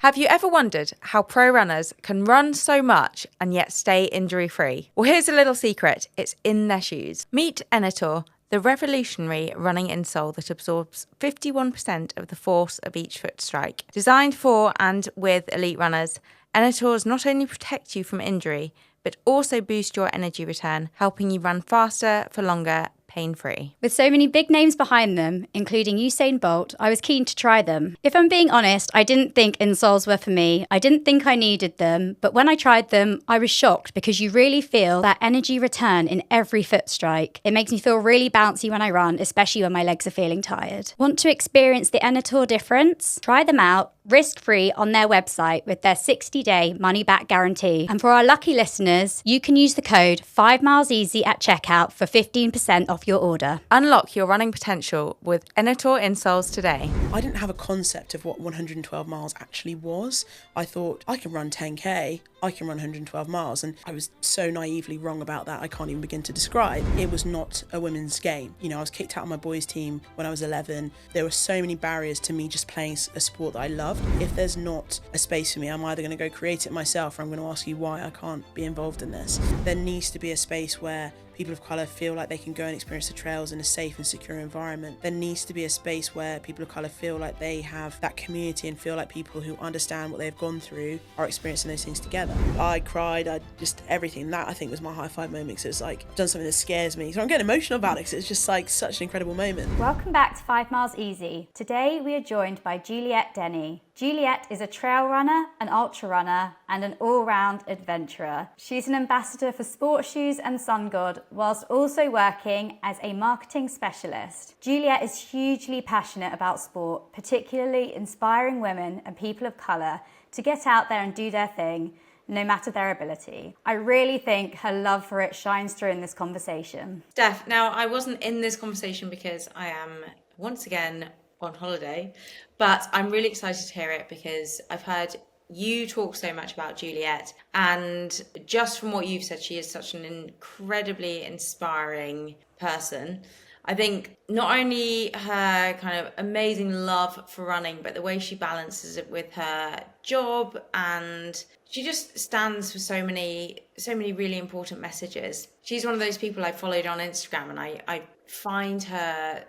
Have you ever wondered how pro runners can run so much and yet stay injury-free? Well, here's a little secret. It's in their shoes. Meet ENERTOR, the revolutionary running insole that absorbs 51% of the force of each foot strike. Designed for and with elite runners, ENERTORs not only protect you from injury, but also boost your energy return, helping you run faster for longer, pain-free. With so many big names behind them, including Usain Bolt, I was keen to try them. If I'm being honest, I didn't think insoles were for me. I didn't think I needed them, but when I tried them, I was shocked because you really feel that energy return in every foot strike. It makes me feel really bouncy when I run, especially when my legs are feeling tired. Want to experience the ENERTOR difference? Try them out risk-free on their website with their 60-day money-back guarantee. And for our lucky listeners, you can use the code 5mileseasy at checkout for 15% off your order. Unlock your running potential with ENERTOR insoles today. I didn't have a concept of what 112 miles actually was. I thought, I can run 10k, I can run 112 miles, and I was so naively wrong about that I can't even begin to describe. It was not a women's game. You know, I was kicked out of my boys' team when I was 11. There were so many barriers to me just playing a sport that I loved. If there's not a space for me, I'm either going to go create it myself or I'm going to ask you why I can't be involved in this. There needs to be a space where people of colour feel like they can go and experience the trails in a safe and secure environment. There needs to be a space where people of colour feel like they have that community and feel like people who understand what they've gone through are experiencing those things together. I cried, I just everything. That I think was my high five moment, because it's like I've done something that scares me. So I'm getting emotional about it because it's just like such an incredible moment. Welcome back to 5 Miles Easy. Today we are joined by Juliette Denny. Juliette is a trail runner, an ultra runner, and an all-round adventurer. She's an ambassador for SportShoes and SunGod, whilst also working as a marketing specialist. Juliette is hugely passionate about sport, particularly inspiring women and people of colour to get out there and do their thing, no matter their ability. I really think her love for it shines through in this conversation. Steph, now I wasn't in this conversation because I am once again on holiday, but I'm really excited to hear it because I've heard you talk so much about Juliette, and just from what you've said, she is such an incredibly inspiring person. I think not only her kind of amazing love for running, but the way she balances it with her job, and she just stands for so many really important messages. She's one of those people I followed on Instagram, and I find her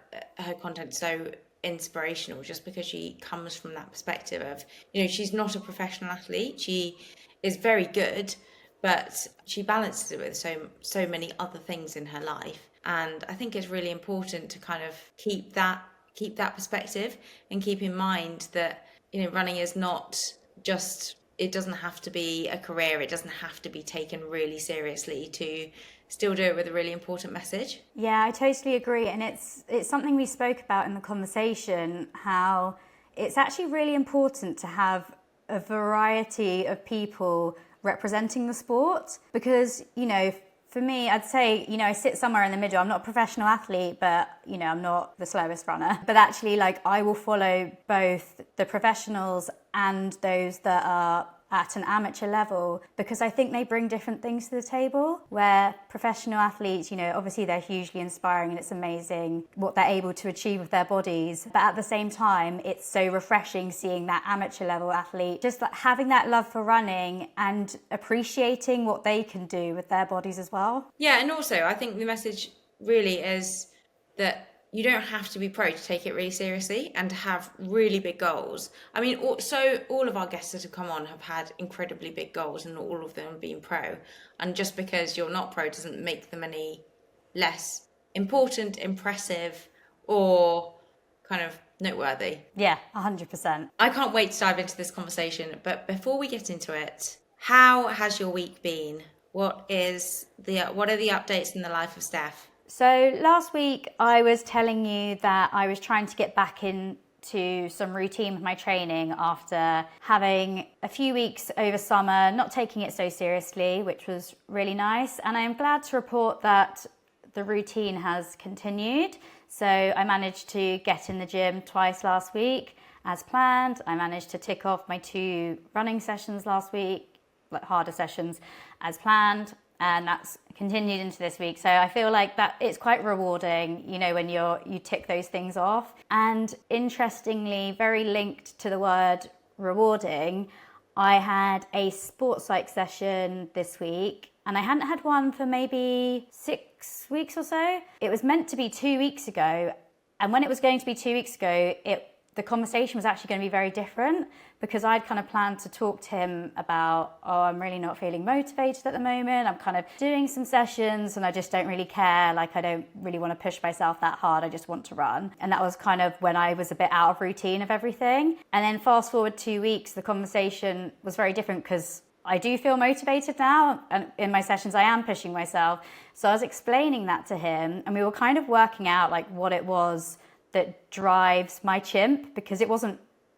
content so inspirational just because she comes from that perspective of, you know, she's not a professional athlete. She is very good, but she balances it with so many other things in her life. And I think it's really important to kind of keep that perspective and keep in mind that, you know, running is not just, it doesn't have to be a career. It doesn't have to be taken really seriously to still do it with a really important message. Yeah, I totally agree. And it's something we spoke about in the conversation, how it's actually really important to have a variety of people representing the sport. Because, you know, for me, I'd say, you know, I sit somewhere in the middle. I'm not a professional athlete, but, you know, I'm not the slowest runner. But actually, like, I will follow both the professionals and those that are at an amateur level, because I think they bring different things to the table. Where professional athletes, you know, obviously they're hugely inspiring and it's amazing what they're able to achieve with their bodies, but at the same time it's so refreshing seeing that amateur level athlete just like having that love for running and appreciating what they can do with their bodies as well. Yeah, and also I think the message really is that you don't have to be pro to take it really seriously and to have really big goals. I mean, so all of our guests that have come on have had incredibly big goals, and all of them have been pro. And just because you're not pro doesn't make them any less important, impressive, or kind of noteworthy. Yeah, 100%. I can't wait to dive into this conversation. But before we get into it, how has your week been? What are the updates in the life of Steph? So last week I was telling you that I was trying to get back into some routine with my training after having a few weeks over summer, not taking it so seriously, which was really nice. And I am glad to report that the routine has continued. So I managed to get in the gym twice last week as planned. I managed to tick off my 2 running sessions last week, like harder sessions, as planned. And that's continued into this week. So I feel like that it's quite rewarding, you know, when you tick those things off. And interestingly, very linked to the word rewarding. I had a sports psych session this week, and I hadn't had one for maybe 6 weeks or so. It was meant to be 2 weeks ago, and when it was going to be 2 weeks ago, the conversation was actually going to be very different, because I'd kind of planned to talk to him about, oh, I'm really not feeling motivated at the moment. I'm kind of doing some sessions and I just don't really care. Like, I don't really want to push myself that hard. I just want to run. And that was kind of when I was a bit out of routine of everything. And then fast forward 2 weeks, the conversation was very different, because I do feel motivated now, and in my sessions I am pushing myself. So I was explaining that to him, and we were kind of working out like what it was that drives my chimp, because it wasn't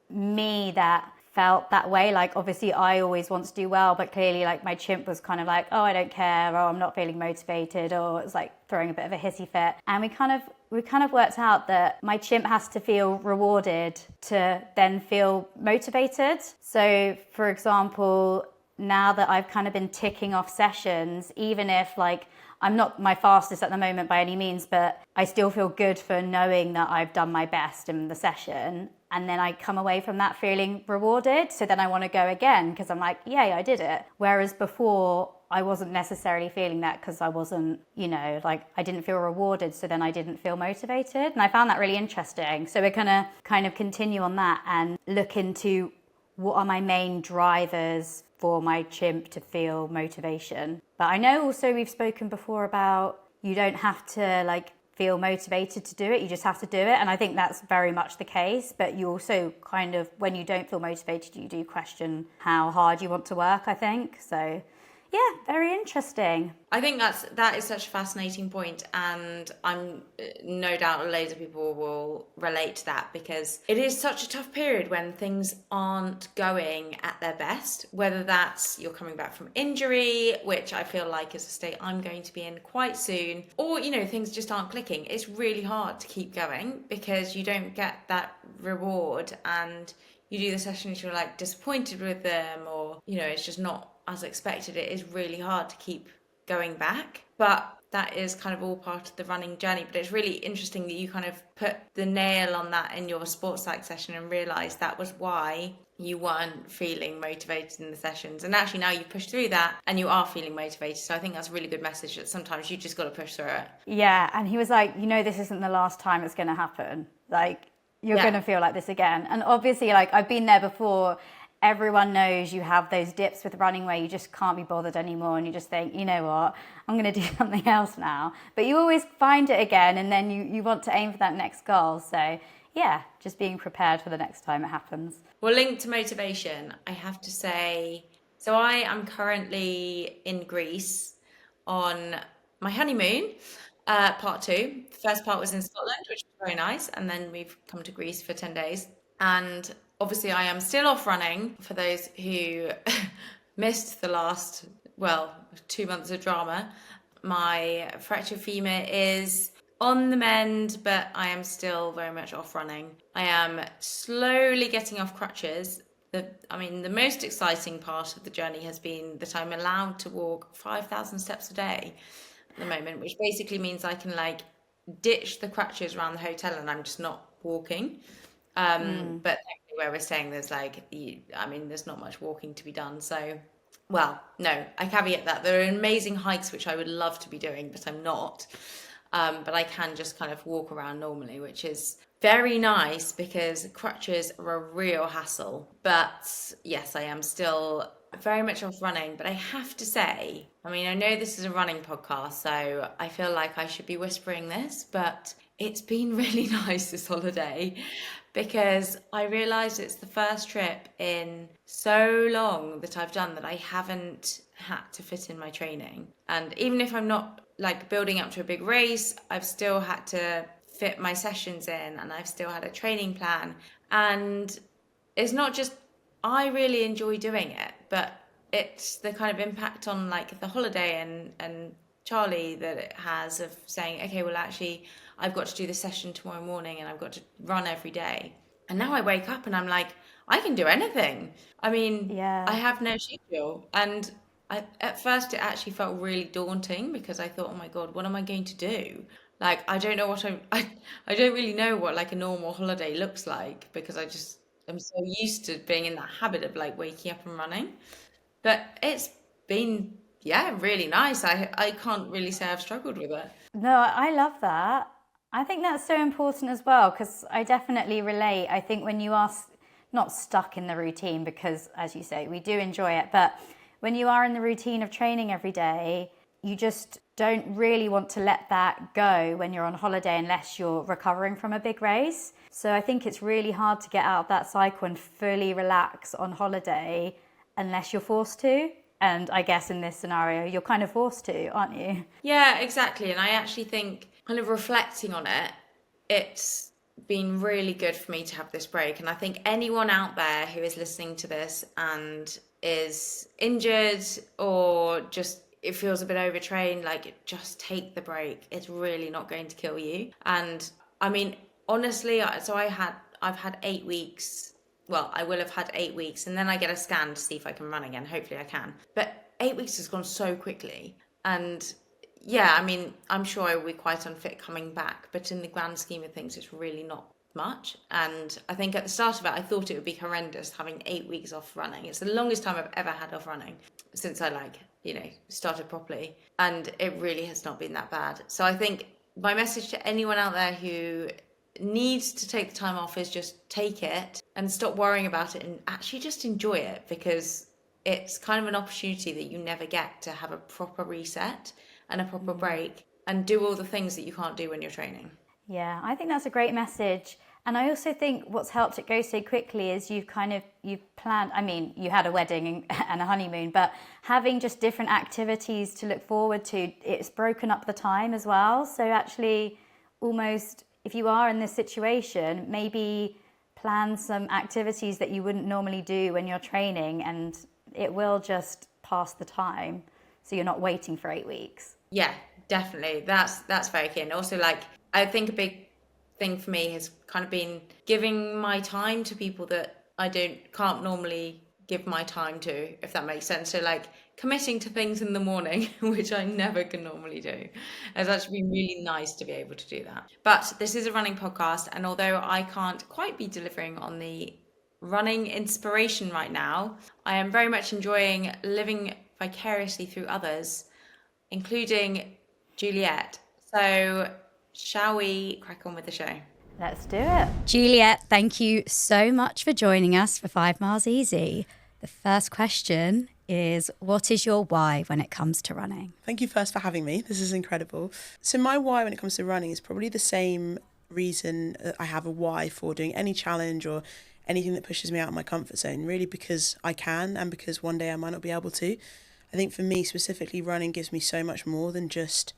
me that felt that way. Like, obviously I always want to do well, but clearly like my chimp was kind of like, oh, I don't care, or I'm not feeling motivated, or it's like throwing a bit of a hissy fit. And we kind of worked out that my chimp has to feel rewarded to then feel motivated. So for example, now that I've kind of been ticking off sessions, even if like I'm not my fastest at the moment by any means, but I still feel good for knowing that I've done my best in the session. And then I come away from that feeling rewarded. So then I want to go again, because I'm like, yay, I did it. Whereas before, I wasn't necessarily feeling that, because I wasn't, like I didn't feel rewarded. So then I didn't feel motivated. And I found that really interesting. So we're going to kind of continue on that and look into what are my main drivers for my chimp to feel motivation. But I know also we've spoken before about you don't have to like feel motivated to do it, you just have to do it. And I think that's very much the case. But you also kind of, when you don't feel motivated, you do question how hard you want to work, I think. So yeah, very interesting. I think that is such a fascinating point, and I'm no doubt loads of people will relate to that, because it is such a tough period when things aren't going at their best, whether that's you're coming back from injury, which I feel like is a state I'm going to be in quite soon, or things just aren't clicking. It's really hard to keep going because you don't get that reward, and you do the sessions, you're like disappointed with them, or it's just not as expected. It is really hard to keep going back, but that is kind of all part of the running journey. But it's really interesting that you kind of put the nail on that in your sports psych session and realised that was why you weren't feeling motivated in the sessions. And actually now you've pushed through that and you are feeling motivated. So I think that's a really good message, that sometimes you just got to push through it. Yeah, and he was like, this isn't the last time it's going to happen. Like, you're going to feel like this again. And obviously, like, I've been there before. Everyone knows you have those dips with running where you just can't be bothered anymore, and you just think, you know what, I'm going to do something else now. But you always find it again, and then you want to aim for that next goal. So yeah, just being prepared for the next time it happens. Well, linked to motivation, I have to say, so I am currently in Greece on my honeymoon, part 2. The first part was in Scotland, which was very nice, and then we've come to Greece for 10 days. And obviously I am still off running. For those who missed the last, 2 months of drama, my fractured femur is on the mend, but I am still very much off running. I am slowly getting off crutches. The most exciting part of the journey has been that I'm allowed to walk 5,000 steps a day at the moment, which basically means I can like ditch the crutches around the hotel and I'm just not walking. But where we're staying, there's there's not much walking to be done. So, no, I caveat that. There are amazing hikes which I would love to be doing, but I'm not. But I can just kind of walk around normally, which is very nice because crutches are a real hassle. But yes, I am still very much off running. But I have to say, I know this is a running podcast, so I feel like I should be whispering this, but it's been really nice this holiday, because I realised it's the first trip in so long that I've done that I haven't had to fit in my training. And even if I'm not like building up to a big race, I've still had to fit my sessions in, and I've still had a training plan. And it's not just, I really enjoy doing it, but it's the kind of impact on like the holiday and Charlie that it has of saying, okay, well actually I've got to do this session tomorrow morning and I've got to run every day. And now I wake up and I'm like, I can do anything. I have no schedule. And at first it actually felt really daunting, because I thought, oh my God, what am I going to do? Like, I don't know I don't really know what like a normal holiday looks like, because I'm so used to being in that habit of like waking up and running. But it's been, yeah, really nice. I can't really say I've struggled with it. No, I love that. I think that's so important as well because I definitely relate. I think when you are not stuck in the routine, because as you say, we do enjoy it, but when you are in the routine of training every day, you just don't really want to let that go when you're on holiday unless you're recovering from a big race. So I think it's really hard to get out of that cycle and fully relax on holiday unless you're forced to. And I guess in this scenario, you're kind of forced to, aren't you? Yeah, exactly. And I actually think, kind of reflecting on it, it's been really good for me to have this break. And I think anyone out there who is listening to this and is injured or just it feels a bit overtrained, like just take the break. It's really not going to kill you. And I mean, honestly, I've had 8 weeks. Well, I will have had 8 weeks, and then I get a scan to see if I can run again. Hopefully I can. But 8 weeks has gone so quickly. And yeah, I mean, I'm sure I will be quite unfit coming back, but in the grand scheme of things, it's really not much. And I think at the start of it, I thought it would be horrendous having 8 weeks off running. It's the longest time I've ever had off running since I started properly. And it really has not been that bad. So I think my message to anyone out there who needs to take the time off is just take it and stop worrying about it and actually just enjoy it, because it's kind of an opportunity that you never get to have a proper reset and a proper break and do all the things that you can't do when you're training. Yeah, I think that's a great message. And I also think what's helped it go so quickly is you've planned, I mean, you had a wedding and a honeymoon, but having just different activities to look forward to, it's broken up the time as well. So actually, almost, if you are in this situation, maybe plan some activities that you wouldn't normally do when you're training, and it will just pass the time. So you're not waiting for 8 weeks. Yeah, definitely. That's very key. And also, like, I think a big thing for me has kind of been giving my time to people that I can't normally give my time to, if that makes sense. So like committing to things in the morning, which I never can normally do. It's actually been really nice to be able to do that. But this is a running podcast, and although I can't quite be delivering on the running inspiration right now, I am very much enjoying living vicariously through others, including Juliette. So shall we crack on with the show? Let's do it. Juliette, thank you so much for joining us for 5 Miles Easy. The first question is, what is your why when it comes to running? Thank you first for having me. This is incredible. So my why when it comes to running is probably the same reason I have a why for doing any challenge or anything that pushes me out of my comfort zone, really because I can and because one day I might not be able to. I think for me specifically, running gives me so much more than just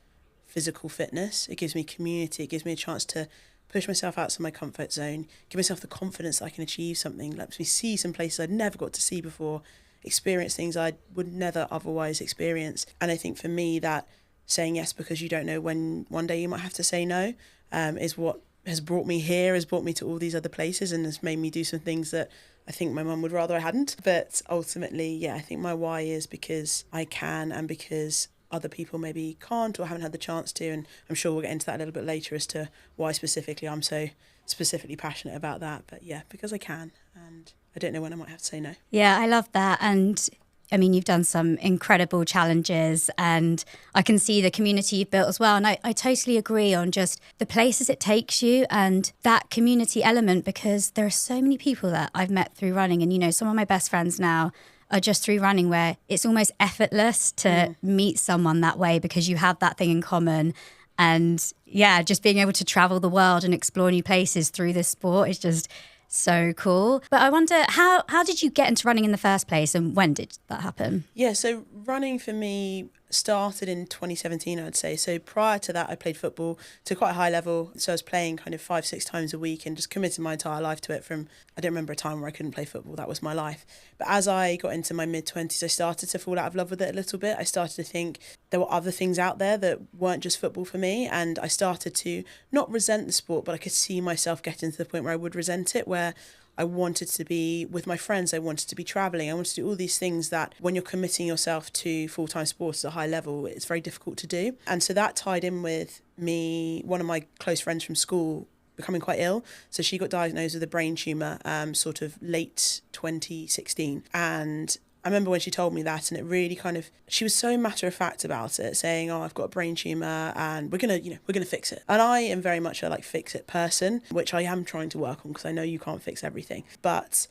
physical fitness. It gives me community. It gives me a chance to push myself outside my comfort zone, give myself the confidence that I can achieve something, lets me see some places I'd never got to see before, experience things I would never otherwise experience. And I think for me that saying yes because you don't know when one day you might have to say no is what has brought me here, has brought me to all these other places, and has made me do some things that I think my mum would rather I hadn't. But ultimately, yeah, I think my why is because I can and because other people maybe can't or haven't had the chance to, and I'm sure we'll get into that a little bit later as to why specifically I'm so specifically passionate about that. But yeah, because I can, and I don't know when I might have to say no. Yeah, I love that. And I mean, you've done some incredible challenges, and I can see the community you've built as well. And I totally agree on just the places it takes you and that community element, because there are so many people that I've met through running. And, you know, some of my best friends now are just through running, where it's almost effortless to meet someone that way because you have that thing in common. And yeah, just being able to travel the world and explore new places through this sport is just so cool. But I wonder, how did you get into running in the first place, and when did that happen? Yeah, so running for me started in 2017, I'd say. So prior to that, I played football to quite a high level. So I was playing kind of 5-6 times a week and just committed my entire life to it. From, I don't remember a time where I couldn't play football. That was my life. But as I got into my mid-20s, I started to fall out of love with it a little bit. I started to think there were other things out there that weren't just football for me. And I started to not resent the sport, but I could see myself getting to the point where I would resent it, where I wanted to be with my friends, I wanted to be travelling, I wanted to do all these things that when you're committing yourself to full-time sports at a high level, it's very difficult to do. And so that tied in with me, one of my close friends from school becoming quite ill. So she got diagnosed with a brain tumour sort of late 2016. And I remember when she told me that, and it really she was so matter of fact about it, saying, "Oh, I've got a brain tumour and we're gonna fix it." And I am very much a fix it person, which I am trying to work on because I know you can't fix everything. But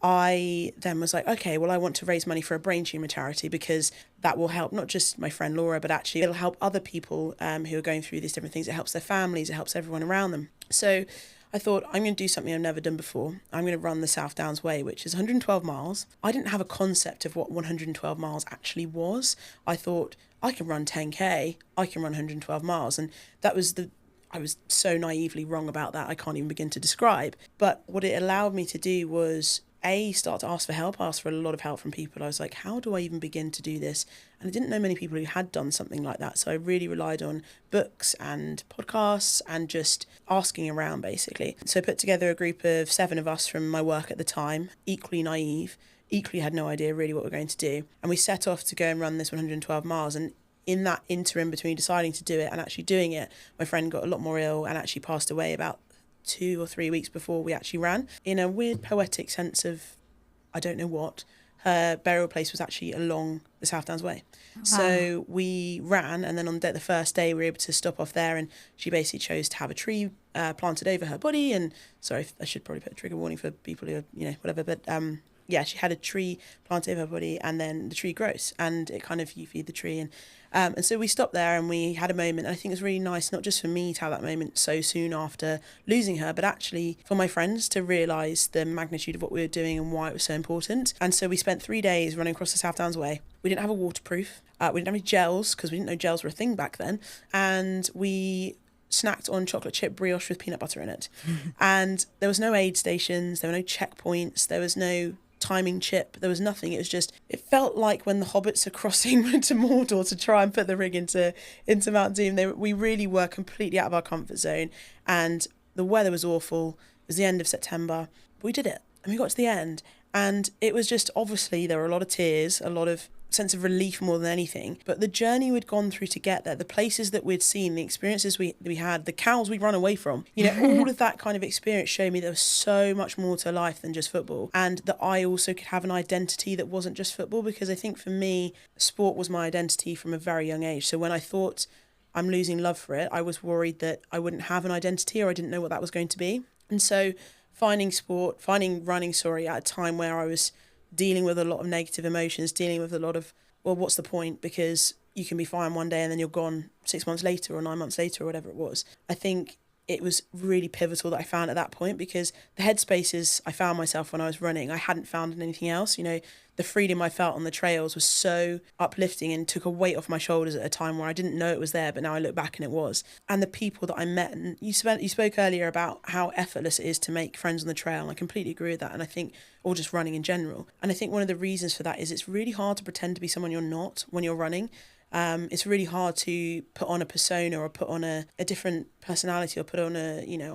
I then was like, okay, well, I want to raise money for a brain tumour charity because that will help not just my friend Laura, but actually it'll help other people who are going through these different things. It helps their families, it helps everyone around them. So I thought, I'm going to do something I've never done before. I'm going to run the South Downs Way, which is 112 miles. I didn't have a concept of what 112 miles actually was. I thought, I can run 10K, I can run 112 miles. And that was I was so naively wrong about that, I can't even begin to describe. But what it allowed me to do was start to ask for help. I asked for a lot of help from people. I was like, how do I even begin to do this? And I didn't know many people who had done something like that. So I really relied on books and podcasts and just asking around, basically. So I put together a group of 7 of us from my work at the time, equally naive, equally had no idea really what we're going to do. And we set off to go and run this 112 miles. And in that interim between deciding to do it and actually doing it, my friend got a lot more ill and actually passed away about 2 or 3 weeks before we actually ran. In a weird poetic sense of, I don't know what, her burial place was actually along the South Downs Way. Wow. So we ran, and then on the first day we were able to stop off there, and she basically chose to have a tree planted over her body. And sorry, I should probably put a trigger warning for people who are, whatever, but yeah, she had a tree planted over her body, and then the tree grows, and it you feed the tree. And so we stopped there and we had a moment. And I think it was really nice, not just for me to have that moment so soon after losing her, but actually for my friends to realise the magnitude of what we were doing and why it was so important. And so we spent 3 days running across the South Downs Way. We didn't have a waterproof. We didn't have any gels because we didn't know gels were a thing back then. And we snacked on chocolate chip brioche with peanut butter in it. And there was no aid stations, there were no checkpoints, there was no timing chip, there was nothing. It felt like when the hobbits are crossing to Mordor to try and put the ring into Mount Doom. We really were completely out of our comfort zone, and the weather was awful. It was the end of September. We did it, and we got to the end, and it was just, obviously there were a lot of tears, a lot of sense of relief more than anything, but the journey we'd gone through to get there, the places that we'd seen, the experiences we had, the cows we'd run away from, all of that kind of experience showed me there was so much more to life than just football, and that I also could have an identity that wasn't just football, because I think for me, sport was my identity from a very young age. So when I thought I'm losing love for it, I was worried that I wouldn't have an identity, or I didn't know what that was going to be. And so finding running, at a time where I was dealing with a lot of negative emotions, dealing with a lot of, well, what's the point? Because you can be fine one day and then you're gone 6 months later or 9 months later or whatever it was. I think it was really pivotal that I found at that point, because the headspaces I found myself when I was running, I hadn't found in anything else. The freedom I felt on the trails was so uplifting and took a weight off my shoulders at a time where I didn't know it was there, but now I look back and it was. And the people that I met, and you spoke earlier about how effortless it is to make friends on the trail, and I completely agree with that. And I think, or just running in general. And I think one of the reasons for that is it's really hard to pretend to be someone you're not when you're running. It's really hard to put on a persona or put on a different personality, or put on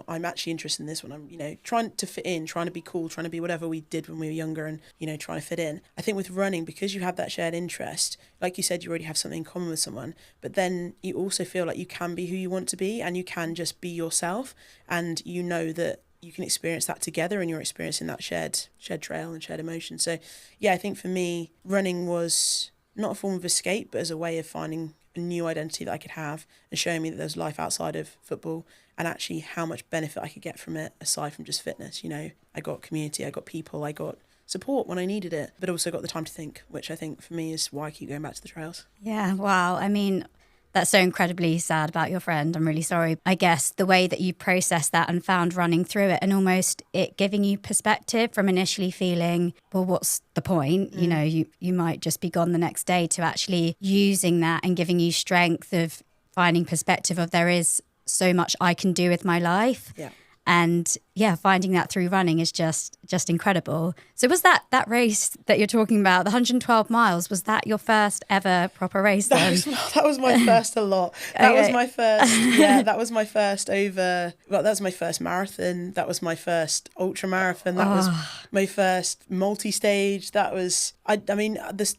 I'm actually interested in this one. I'm, trying to fit in, trying to be cool, trying to be whatever we did when we were younger, and, trying to fit in. I think with running, because you have that shared interest, like you said, you already have something in common with someone, but then you also feel like you can be who you want to be, and you can just be yourself, and that you can experience that together, and you're experiencing that shared trail and shared emotion. So yeah, I think for me, running was not a form of escape, but as a way of finding a new identity that I could have, and showing me that there's life outside of football, and actually how much benefit I could get from it aside from just fitness. I got community, I got people, I got support when I needed it, but also got the time to think, which I think for me is why I keep going back to the trails. Yeah, wow. I mean, that's so incredibly sad about your friend. I'm really sorry. I guess the way that you processed that and found running through it, and almost it giving you perspective from initially feeling, well, what's the point? You might just be gone the next day, to actually using that and giving you strength of finding perspective of, there is so much I can do with my life. Yeah. And finding that through running is just incredible. So was that race that you're talking about, the 112 miles, was that your first ever proper race then? That was my first a lot. That was my first, that was my first that was my first marathon. That was my first ultra marathon. That was my first multi-stage. That was, I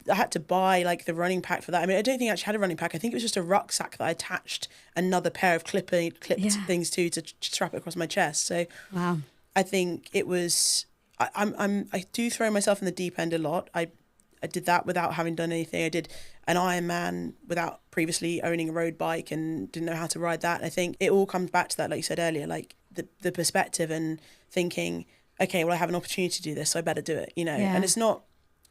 had to buy like the running pack for that. I mean, I don't think I actually had a running pack. I think it was just a rucksack that I attached another pair of clipped things to strap it across my chest. So wow. I think it was, I do throw myself in the deep end a lot. I did that without having done anything. I did an Ironman without previously owning a road bike and didn't know how to ride that. And I think it all comes back to that, like you said earlier, like the perspective and thinking, okay, well, I have an opportunity to do this, so I better do it, you know. Yeah. And it's not,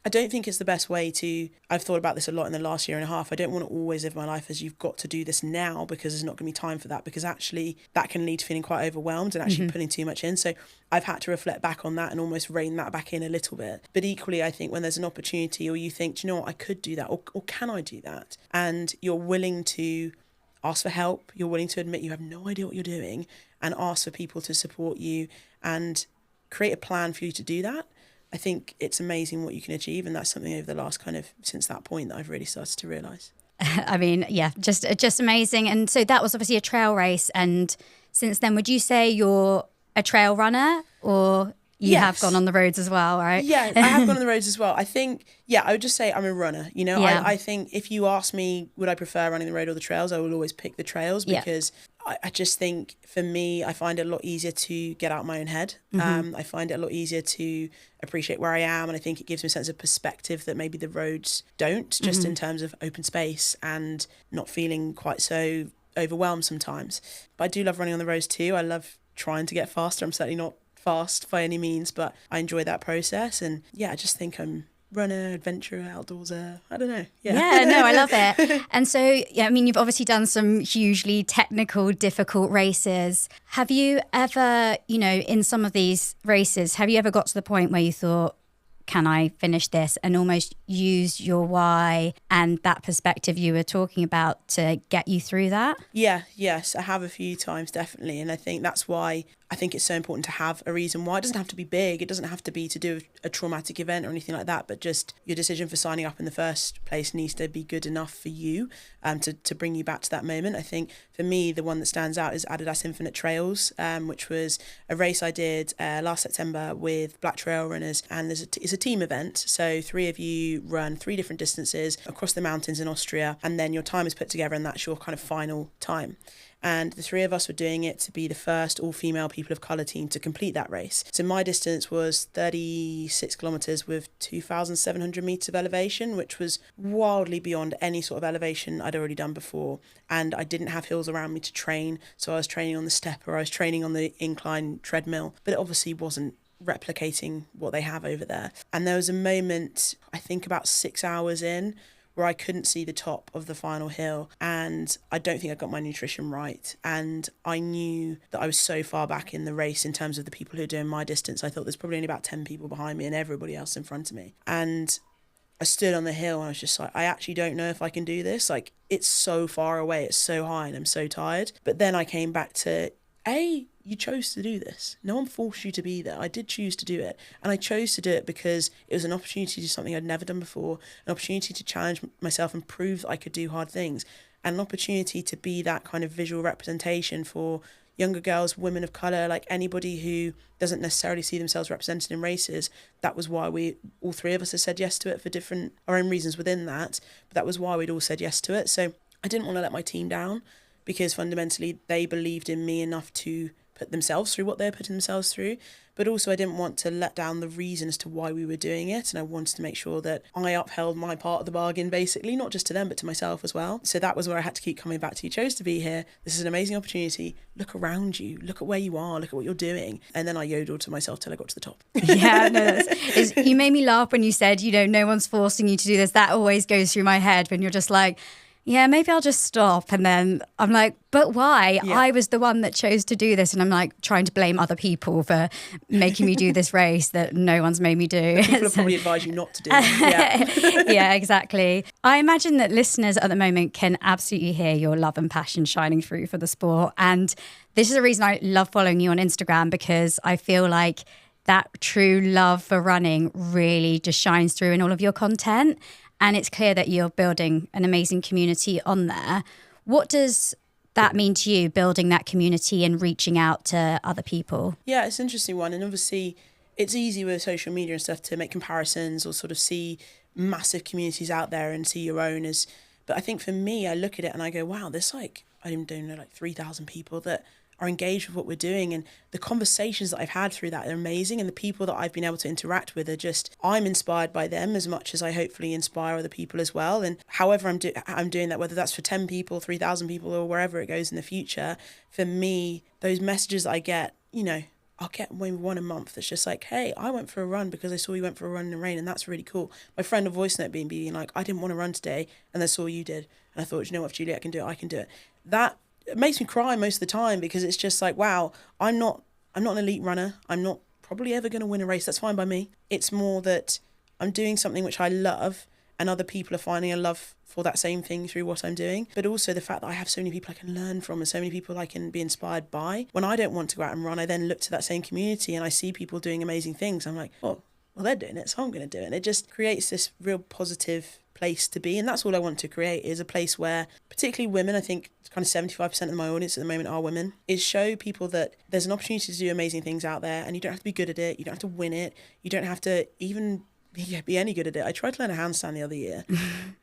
I don't think it's the best way to, I've thought about this a lot in the last year and a half. I don't want to always live my life as you've got to do this now because there's not going to be time for that, because actually that can lead to feeling quite overwhelmed and actually putting too much in. So I've had to reflect back on that and almost rein that back in a little bit. But equally, I think when there's an opportunity or you think, do you know what, I could do that, or can I do that? And you're willing to ask for help, you're willing to admit you have no idea what you're doing and ask for people to support you and create a plan for you to do that. I think it's amazing what you can achieve, and that's something over the last kind of since that point that I've really started to realise. I mean, yeah, just amazing. And so that was obviously a trail race, and since then, would you say you're a trail runner, or you have gone on the roads as well, right? Yeah, I have gone on the roads as well. I think, I would just say I'm a runner, you know. Yeah. I think if you ask me, would I prefer running the road or the trails, I will always pick the trails because I just think for me, I find it a lot easier to get out of my own head. I find it a lot easier to appreciate where I am, and I think it gives me a sense of perspective that maybe the roads don't, just in terms of open space and not feeling quite so overwhelmed sometimes. But I do love running on the roads too. I love trying to get faster. I'm certainly not fast by any means, but I enjoy that process. And I just think I'm runner, adventurer, outdoorser. I don't know. Yeah, no, I love it. And so, I mean, you've obviously done some hugely technical, difficult races. Have you ever, in some of these races, have you ever got to the point where you thought, can I finish this, and almost use your why and that perspective you were talking about to get you through that? Yes, I have a few times, definitely. And I think that's why I think it's so important to have a reason why. It doesn't have to be big. It doesn't have to be to do a traumatic event or anything like that, but just your decision for signing up in the first place needs to be good enough for you to bring you back to that moment. I think for me, the one that stands out is Adidas Infinite Trails, which was a race I did last September with Black Trail Runners. And it's a team event. So 3 of you run 3 different distances across the mountains in Austria, and then your time is put together and that's your kind of final time. And the 3 of us were doing it to be the first all-female people of colour team to complete that race. So my distance was 36 kilometres with 2,700 metres of elevation, which was wildly beyond any sort of elevation I'd already done before. And I didn't have hills around me to train, so I was training on the step or I was training on the incline treadmill, but it obviously wasn't replicating what they have over there. And there was a moment, I think about 6 hours in, where I couldn't see the top of the final hill, and I don't think I got my nutrition right. And I knew that I was so far back in the race in terms of the people who are doing my distance. I thought there's probably only about 10 people behind me and everybody else in front of me. And I stood on the hill and I was just like, I actually don't know if I can do this. Like, it's so far away, it's so high, and I'm so tired. But then I came back to, you chose to do this. No one forced you to be there. I did choose to do it. And I chose to do it because it was an opportunity to do something I'd never done before, an opportunity to challenge myself and prove that I could do hard things, and an opportunity to be that kind of visual representation for younger girls, women of colour, like anybody who doesn't necessarily see themselves represented in races. That was why all 3 of us have said yes to it for our own reasons within that. But that was why we'd all said yes to it. So I didn't want to let my team down, because fundamentally they believed in me enough to put themselves through what they're putting themselves through. But also I didn't want to let down the reason as to why we were doing it. And I wanted to make sure that I upheld my part of the bargain, basically, not just to them, but to myself as well. So that was where I had to keep coming back to, you chose to be here. This is an amazing opportunity. Look around you. Look at where you are. Look at what you're doing. And then I yodeled to myself till I got to the top. Yeah, no, you made me laugh when you said, no one's forcing you to do this. That always goes through my head when you're just like, yeah, maybe I'll just stop. And then I'm like, but why? Yeah. I was the one that chose to do this. And I'm like trying to blame other people for making me do this race that no one's made me do. People have probably advised you not to do it. Yeah. Yeah, exactly. I imagine that listeners at the moment can absolutely hear your love and passion shining through for the sport. And this is the reason I love following you on Instagram, because I feel like that true love for running really just shines through in all of your content. And it's clear that you're building an amazing community on there. What does that mean to you, building that community and reaching out to other people? Yeah, it's an interesting one. And obviously, it's easy with social media and stuff to make comparisons or sort of see massive communities out there and see your own as. But I think for me, I look at it and I go, wow, there's like, I don't know, like 3,000 people that are engaged with what we're doing, and the conversations that I've had through that are amazing, and the people that I've been able to interact with are just, I'm inspired by them as much as I hopefully inspire other people as well. And however I'm doing that, whether that's for 10 people, 3,000 people, or wherever it goes in the future, for me, those messages that I get, you know, I'll get maybe one a month that's just like, hey, I went for a run because I saw you went for a run in the rain, and that's really cool. My friend a voice note being like, I didn't want to run today and I saw you did, and I thought, you know what, if Juliette can do it, I can do it. That it makes me cry most of the time, because it's just like, wow, I'm not an elite runner. I'm not probably ever going to win a race. That's fine by me. It's more that I'm doing something which I love, and other people are finding a love for that same thing through what I'm doing. But also the fact that I have so many people I can learn from and so many people I can be inspired by. When I don't want to go out and run, I then look to that same community and I see people doing amazing things. I'm like, oh, well, they're doing it, so I'm going to do it. And it just creates this real positive place to be. And that's all I want to create, is a place where, particularly women, I think kind of 75% of my audience at the moment are women, is show people that there's an opportunity to do amazing things out there, and you don't have to be good at it. You don't have to win it. You don't have to even be any good at it. I tried to learn a handstand the other year.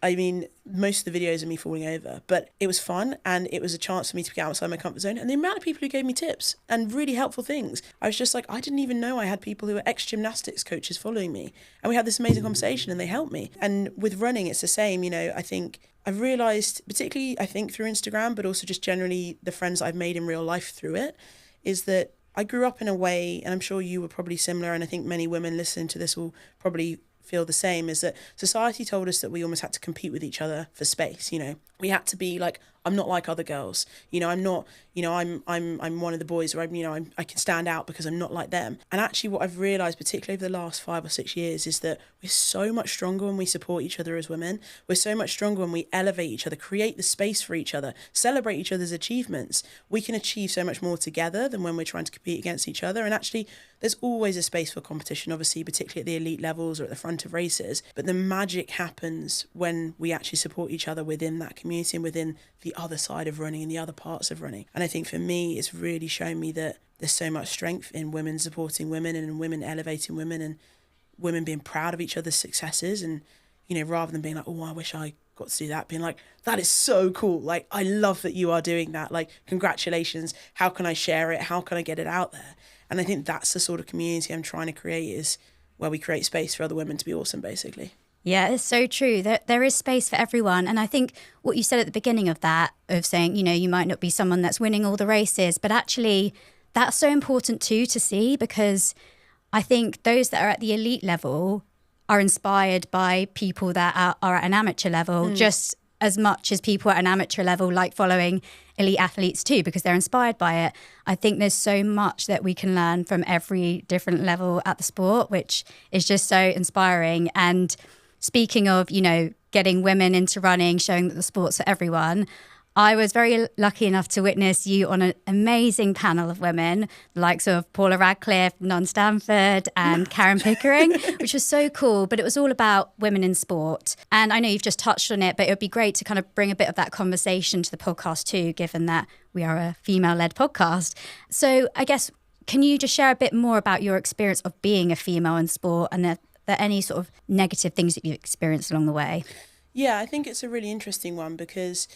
I mean, most of the videos of me falling over, but it was fun, and it was a chance for me to get outside my comfort zone. And the amount of people who gave me tips and really helpful things, I was just like, I didn't even know I had people who were ex-gymnastics coaches following me. And we had this amazing conversation and they helped me. And with running, it's the same. You know, I think I've realised, particularly I think through Instagram, but also just generally the friends I've made in real life through it, is that I grew up in a way, and I'm sure you were probably similar, and I think many women listening to this will probably feel the same, is that society told us that we almost had to compete with each other for space. You know, we had to be like, I'm not like other girls. You know, I'm not, you know, I'm one of the boys, or I can stand out because I'm not like them. And actually what I've realised, particularly over the last 5 or 6 years, is that we're so much stronger when we support each other as women. We're so much stronger when we elevate each other, create the space for each other, celebrate each other's achievements. We can achieve so much more together than when we're trying to compete against each other. And actually, there's always a space for competition, obviously, particularly at the elite levels or at the front of races. But the magic happens when we actually support each other within that community and within the other side of running and the other parts of running. And I think for me, it's really shown me that there's so much strength in women supporting women, and in women elevating women, and women being proud of each other's successes. And, you know, rather than being like, oh, I wish I got to do that, being like, that is so cool. Like, I love that you are doing that. Like, congratulations. How can I share it? How can I get it out there? And I think that's the sort of community I'm trying to create, is where we create space for other women to be awesome, basically. Yeah, it's so true. There is space for everyone. And I think what you said at the beginning of that, of saying, you know, you might not be someone that's winning all the races, but actually that's so important too to see, because I think those that are at the elite level are inspired by people that are at an amateur level just as much as people at an amateur level like following elite athletes too, because they're inspired by it. I think there's so much that we can learn from every different level at the sport, which is just so inspiring. And speaking of, you know, getting women into running, showing that the sport's for everyone, I was very lucky enough to witness you on an amazing panel of women, the likes of Paula Radcliffe, Non Stanford and Karen Pickering, which was so cool. But it was all about women in sport. And I know you've just touched on it, but it would be great to kind of bring a bit of that conversation to the podcast too, given that we are a female-led podcast. So I guess, can you just share a bit more about your experience of being a female in sport, and are there any sort of negative things that you've experienced along the way? Yeah, I think it's a really interesting one, because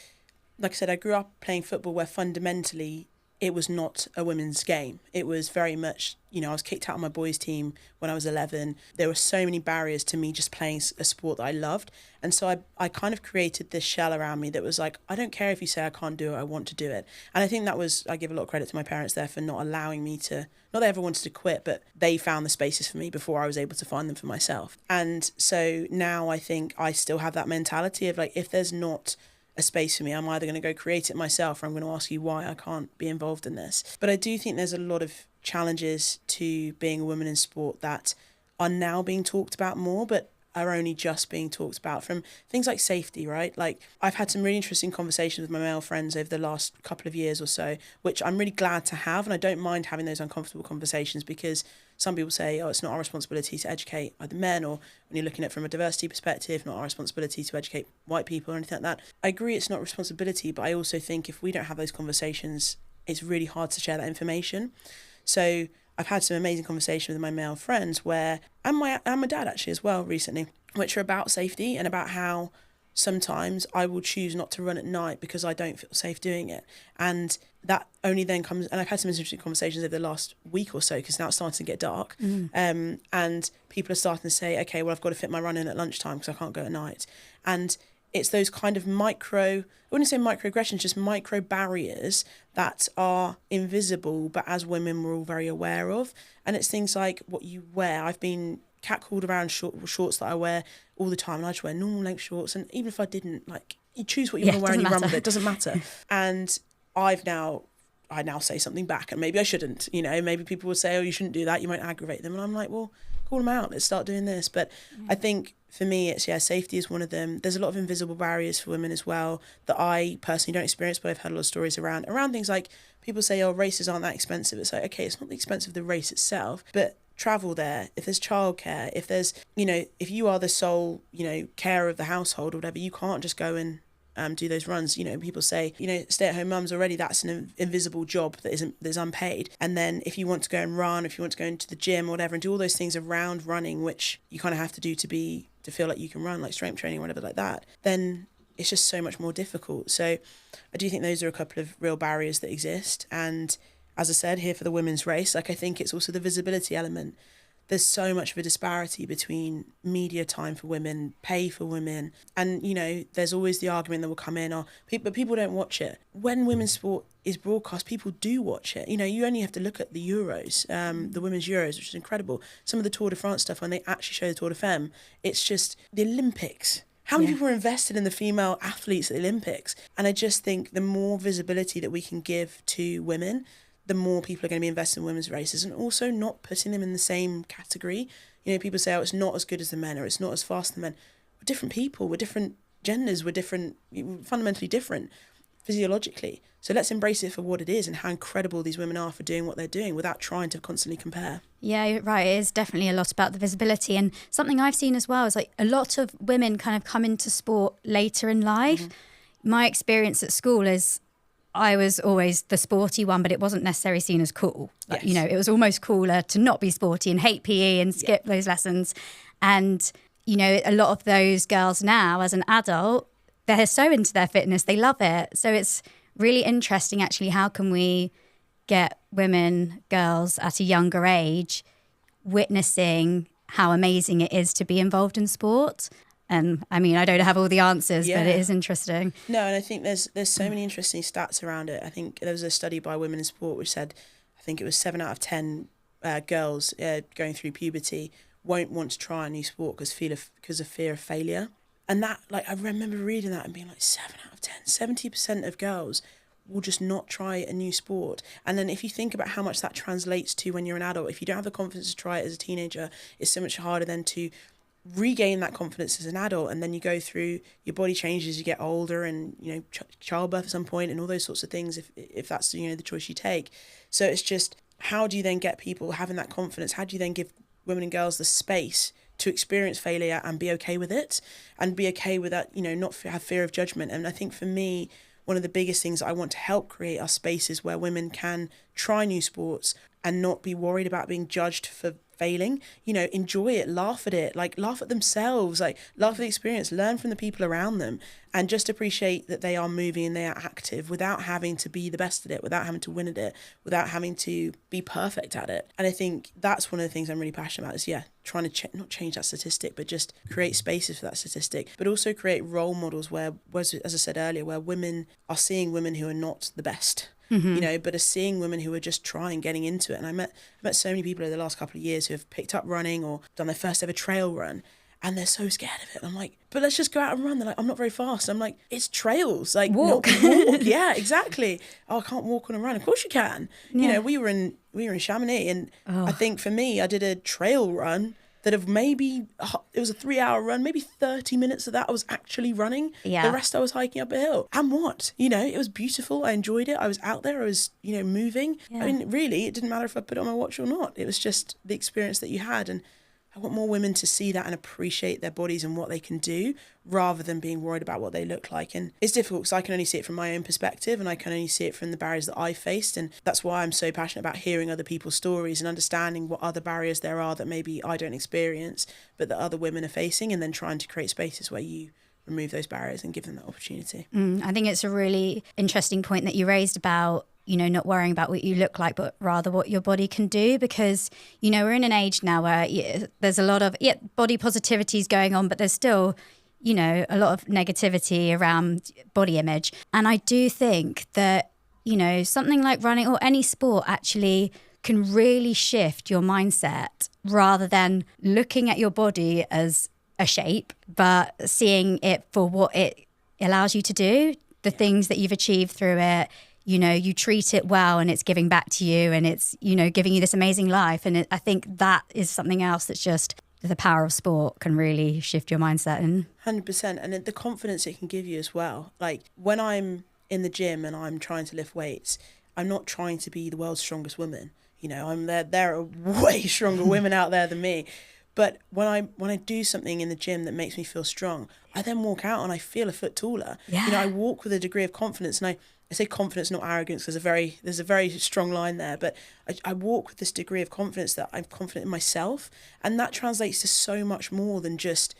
like I said, I grew up playing football where fundamentally it was not a women's game. It was very much, you know, I was kicked out of my boys' team when I was 11. There were so many barriers to me just playing a sport that I loved. And so I kind of created this shell around me that was like, I don't care if you say I can't do it, I want to do it. And I think that was, I give a lot of credit to my parents there for not allowing me to, not that I ever wanted to quit, but they found the spaces for me before I was able to find them for myself. And so now I think I still have that mentality of like, if there's not a space for me. I'm either going to go create it myself, or I'm going to ask you why I can't be involved in this. But I do think there's a lot of challenges to being a woman in sport that are now being talked about more, but are only just being talked about, from things like safety, right? Like, I've had some really interesting conversations with my male friends over the last couple of years or so, which I'm really glad to have. And I don't mind having those uncomfortable conversations, because some people say, oh, it's not our responsibility to educate either men, or when you're looking at it from a diversity perspective, not our responsibility to educate white people or anything like that. I agree it's not responsibility, but I also think if we don't have those conversations, it's really hard to share that information. So I've had some amazing conversations with my male friends and my dad actually as well recently, which are about safety and about how sometimes I will choose not to run at night because I don't feel safe doing it. And that only then comes, and I've had some interesting conversations over the last week or so, because now it's starting to get dark. And people are starting to say, okay, well, I've got to fit my run in at lunchtime because I can't go at night. And it's those kind of I wouldn't say microaggressions, just micro barriers that are invisible, but as women we're all very aware of. And it's things like what you wear. I've been catcalled around shorts that I wear all the time, and I just wear normal length shorts. And even if I didn't, like, you choose what you want to wear and you run with it. It doesn't matter. And I now say something back, and maybe I shouldn't, maybe people will say, oh, you shouldn't do that, you might aggravate them. And I'm like, well, call them out, let's start doing this. But I think for me, it's, safety is one of them. There's a lot of invisible barriers for women as well that I personally don't experience, but I've heard a lot of stories around things like, people say, oh, races aren't that expensive. It's like, okay, it's not the expense of the race itself, but travel there, if there's childcare, if there's, if you are the sole, carer of the household or whatever, you can't just go and do those runs. People say, stay-at-home mums already, that's an invisible job that is unpaid. And then if you want to go and run, if you want to go into the gym or whatever, and do all those things around running, which you kind of have to do to feel like you can run, like strength training or whatever like that, then it's just so much more difficult. So I do think those are a couple of real barriers that exist. And as I said, here for the women's race, like, I think it's also the visibility element. There's so much of a disparity between media time for women, pay for women. And, there's always the argument that will come in, but people don't watch it. When women's sport is broadcast, people do watch it. You only have to look at the Euros, the women's Euros, which is incredible. Some of the Tour de France stuff, when they actually show the Tour de Femme, it's just the Olympics. How many people are invested in the female athletes at the Olympics? And I just think the more visibility that we can give to women, the more people are going to be invested in women's races, and also not putting them in the same category. People say, oh, it's not as good as the men, or it's not as fast as the men. We're different people, we're different genders, we're fundamentally different physiologically. So let's embrace it for what it is, and how incredible these women are for doing what they're doing without trying to constantly compare. Yeah, you're right. It is definitely a lot about the visibility. And something I've seen as well is, like, a lot of women kind of come into sport later in life. My experience at school is, I was always the sporty one, but it wasn't necessarily seen as cool. Like, it was almost cooler to not be sporty and hate PE and skip those lessons. And, a lot of those girls now, as an adult, they're so into their fitness, they love it. So it's really interesting, actually, how can we get women, girls at a younger age witnessing how amazing it is to be involved in sport. And I mean, I don't have all the answers, but it is interesting. No, and I think there's so many interesting stats around it. I think there was a study by Women in Sport which said, I think it was 7 out of 10 girls going through puberty won't want to try a new sport because of fear of failure. And that, like, I remember reading that and being like, 7 out of 10, 70% of girls will just not try a new sport. And then if you think about how much that translates to when you're an adult, if you don't have the confidence to try it as a teenager, it's so much harder then to regain that confidence as an adult. And then you go through, your body changes as you get older, and childbirth at some point and all those sorts of things, if that's the choice you take. So it's just, how do you then get people having that confidence? How do you then give women and girls the space to experience failure and be okay with it, and be okay with that, not have fear of judgment? And I think for me, one of the biggest things that I want to help create are spaces where women can try new sports and not be worried about being judged for failing. Enjoy it, laugh at it, like, laugh at themselves, like, laugh at the experience, learn from the people around them, and just appreciate that they are moving and they are active without having to be the best at it, without having to win at it, without having to be perfect at it. And I think that's one of the things I'm really passionate about, is trying to not change that statistic, but just create spaces for that statistic, but also create role models where, as I said earlier, where women are seeing women who are not the best, but are seeing women who are just trying, getting into it. And I met so many people over the last couple of years who have picked up running or done their first ever trail run. and they're so scared of it. And I'm like, but let's just go out and run. They're like, I'm not very fast. I'm like, it's trails. Like, walk. walk. Yeah, exactly. Oh, I can't walk on a run. Of course you can. You know, we were in Chamonix, and I think for me, I did a trail run that of maybe, it was a 3-hour run, maybe 30 minutes of that I was actually running. Yeah. The rest I was hiking up a hill. And what? You know, it was beautiful. I enjoyed it. I was out there. I was, you know, moving. Yeah. I mean, really, it didn't matter if I put it on my watch or not. It was just the experience that you had. And I want more women to see that and appreciate their bodies and what they can do, rather than being worried about what they look like. And it's difficult because I can only see it from my own perspective, and I can only see it from the barriers that I faced. And that's why I'm so passionate about hearing other people's stories and understanding what other barriers there are that maybe I don't experience, but that other women are facing, and then trying to create spaces where you remove those barriers and give them that opportunity. I think it's a really interesting point that you raised about, you know, not worrying about what you look like, but rather what your body can do. Because, you know, we're in an age now where there's a lot of body positivity is going on, but there's still, you know, a lot of negativity around body image. And I do think that, you know, something like running or any sport actually can really shift your mindset, rather than looking at your body as a shape, but seeing it for what it allows you to do, the things that you've achieved through it. You know, you treat it well and it's giving back to you, and it's, you know, giving you this amazing life. And I think that is something else that's just the power of sport can really shift your mindset. And 100%. And the confidence it can give you as well. Like when I'm in the gym and I'm trying to lift weights, I'm not trying to be the world's strongest woman. You know, there are way stronger women out there than me. But when I do something in the gym that makes me feel strong, I then walk out and I feel a foot taller. Yeah. You know, I walk with a degree of confidence, and I say confidence, not arrogance, because there's a very strong line there. But I walk with this degree of confidence that I'm confident in myself, and that translates to so much more than just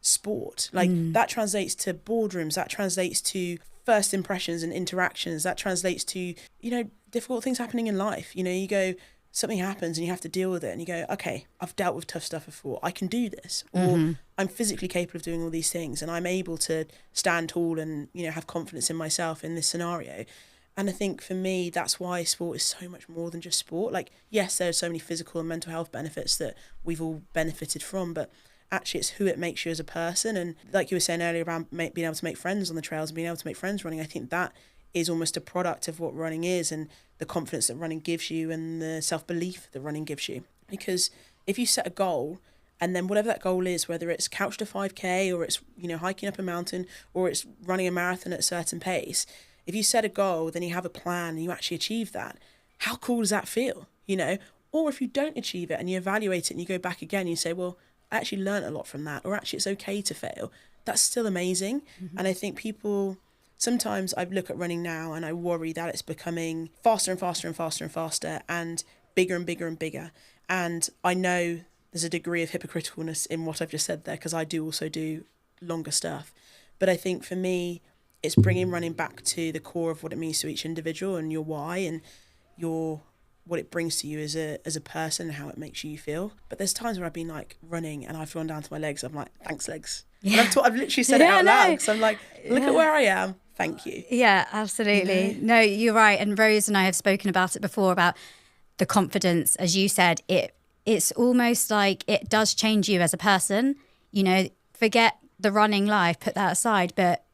sport. Like that translates to boardrooms, that translates to first impressions and interactions, that translates to, you know, difficult things happening in life. You know, you go, something happens and you have to deal with it, and you go, okay, I've dealt with tough stuff before, I can do this, or I'm physically capable of doing all these things, and I'm able to stand tall and, you know, have confidence in myself in this scenario. And I think for me, that's why sport is so much more than just sport. Like, yes, there are so many physical and mental health benefits that we've all benefited from, but actually it's who it makes you as a person. And like you were saying earlier around being able to make friends on the trails and being able to make friends running, I think that is almost a product of what running is, and the confidence that running gives you and the self-belief that running gives you. Because if you set a goal, and then whatever that goal is, whether it's couch to 5K or it's, you know, hiking up a mountain or it's running a marathon at a certain pace, if you set a goal, then you have a plan and you actually achieve that, how cool does that feel, you know? Or if you don't achieve it and you evaluate it and you go back again and you say, well, I actually learned a lot from that, or actually it's okay to fail, that's still amazing. And I think people, sometimes I look at running now and I worry that it's becoming faster and faster and faster and faster and bigger and bigger and bigger. And I know there's a degree of hypocriticalness in what I've just said there, because I do also do longer stuff. But I think for me, it's bringing running back to the core of what it means to each individual and your why and your what it brings to you as a person and how it makes you feel. But there's times where I've been like running and I've gone down to my legs. I'm like, thanks, legs. Yeah. And I've literally said it out loud, because I'm like, look at where I am. Thank you. Yeah, absolutely. You know? No, you're right. And Rose and I have spoken about it before, about the confidence. As you said, it's almost like it does change you as a person. You know, forget the running life, put that aside. But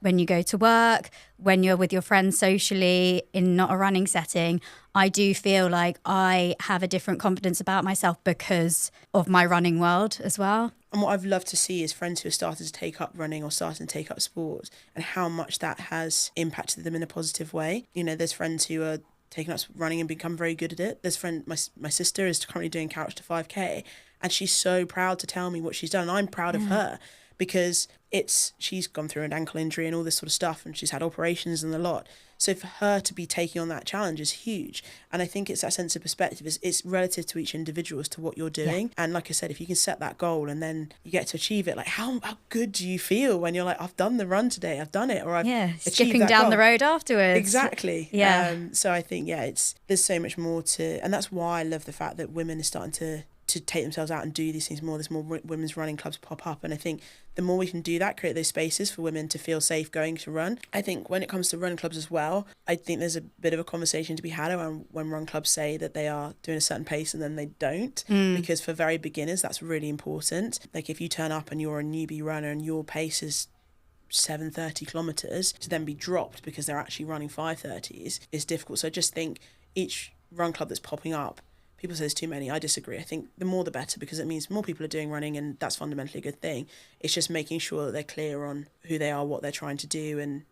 when you go to work, when you're with your friends socially in not a running setting, I do feel like I have a different confidence about myself because of my running world as well. And what I've loved to see is friends who have started to take up running or starting to take up sports, and how much that has impacted them in a positive way. You know, there's friends who are taking up running and become very good at it. There's my sister is currently doing couch to 5K, and she's so proud to tell me what she's done. I'm proud of her, because she's gone through an ankle injury and all this sort of stuff, and she's had operations and a lot. So for her to be taking on that challenge is huge. And I think it's that sense of perspective. It's relative to each individual as to what you're doing. Yeah. And like I said, if you can set that goal and then you get to achieve it, like how good do you feel when you're like, I've done the run today, I've done it, or I've achieved skipping that down goal. The road afterwards. Exactly. Yeah. So I think, there's so much more to, and that's why I love the fact that women are starting to to take themselves out and do these things more. There's more women's running clubs pop up, and I think the more we can do that, create those spaces for women to feel safe going to run. I think when it comes to running clubs as well, I think there's a bit of a conversation to be had around when run clubs say that they are doing a certain pace and then they don't, because for very beginners that's really important. Like if you turn up and you're a newbie runner and your pace is 7:30 kilometers, to then be dropped because they're actually running 5:30s is difficult. So I just think each run club that's popping up, people say there's too many. I disagree. I think the more the better, because it means more people are doing running, and that's fundamentally a good thing. It's just making sure that they're clear on who they are, what they're trying to do, and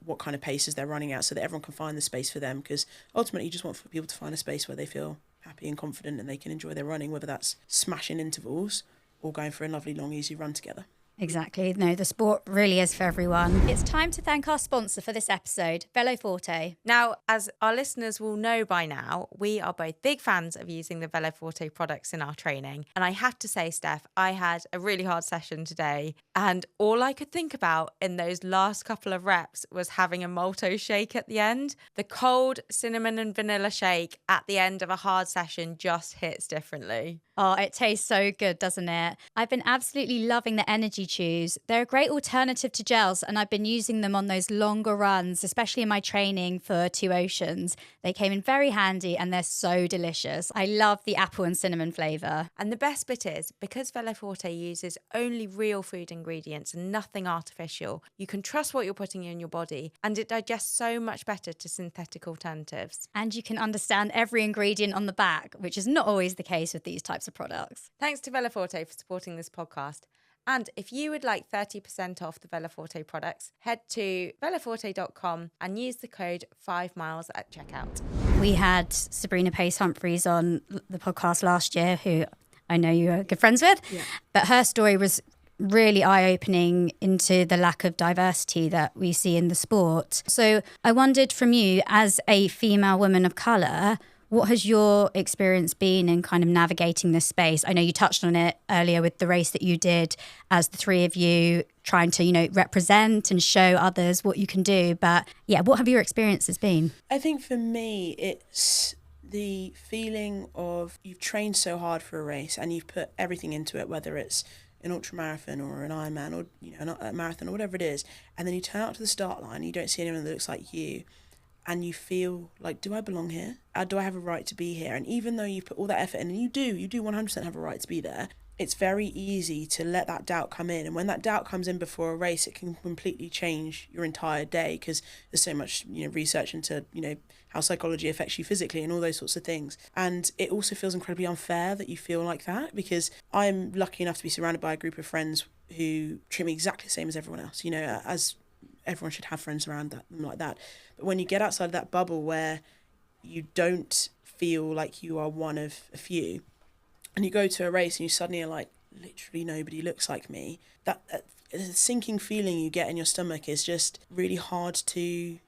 what kind of paces they're running at, so that everyone can find the space for them. Because ultimately you just want for people to find a space where they feel happy and confident and they can enjoy their running, whether that's smashing intervals or going for a lovely long easy run together. Exactly. No, the sport really is for everyone. It's time to thank our sponsor for this episode, Velo4te. Now, as our listeners will know by now, we are both big fans of using the Velo4te products in our training. And I have to say, Steph, I had a really hard session today, and all I could think about in those last couple of reps was having a malto shake at the end. The cold cinnamon and vanilla shake at the end of a hard session just hits differently. Oh, it tastes so good, doesn't it? I've been absolutely loving the energy chews. They're a great alternative to gels, and I've been using them on those longer runs, especially in my training for Two Oceans. They came in very handy and they're so delicious. I love the apple and cinnamon flavour. And the best bit is, because Velo4te uses only real food ingredients and nothing artificial, you can trust what you're putting in your body, and it digests so much better to synthetic alternatives. And you can understand every ingredient on the back, which is not always the case with these types of products. Thanks to Velo4te for supporting this podcast. And if you would like 30% off the Velo4te products, head to velo4te.com and use the code 5miles at checkout. We had Sabrina Pace-Humphreys on the podcast last year, who I know you are good friends with, but her story was really eye-opening into the lack of diversity that we see in the sport. So I wondered from you, as a female woman of colour, what has your experience been in kind of navigating this space? I know you touched on it earlier with the race that you did as the three of you trying to, represent and show others what you can do. But yeah, what have your experiences been? I think for me, it's the feeling of you've trained so hard for a race and you've put everything into it, whether it's an ultramarathon or an Ironman or a marathon or whatever it is, and then you turn out to the start line and you don't see anyone that looks like you. And you feel like, do I belong here? Do I have a right to be here? And even though you put all that effort in, and you do 100% have a right to be there, it's very easy to let that doubt come in. And when that doubt comes in before a race, it can completely change your entire day, because there's so much, research into, how psychology affects you physically and all those sorts of things. And it also feels incredibly unfair that you feel like that, because I'm lucky enough to be surrounded by a group of friends who treat me exactly the same as everyone else, as everyone should have friends around them like that. But when you get outside of that bubble where you don't feel like you are one of a few, and you go to a race and you suddenly are like, literally nobody looks like me, that sinking feeling you get in your stomach is just really hard to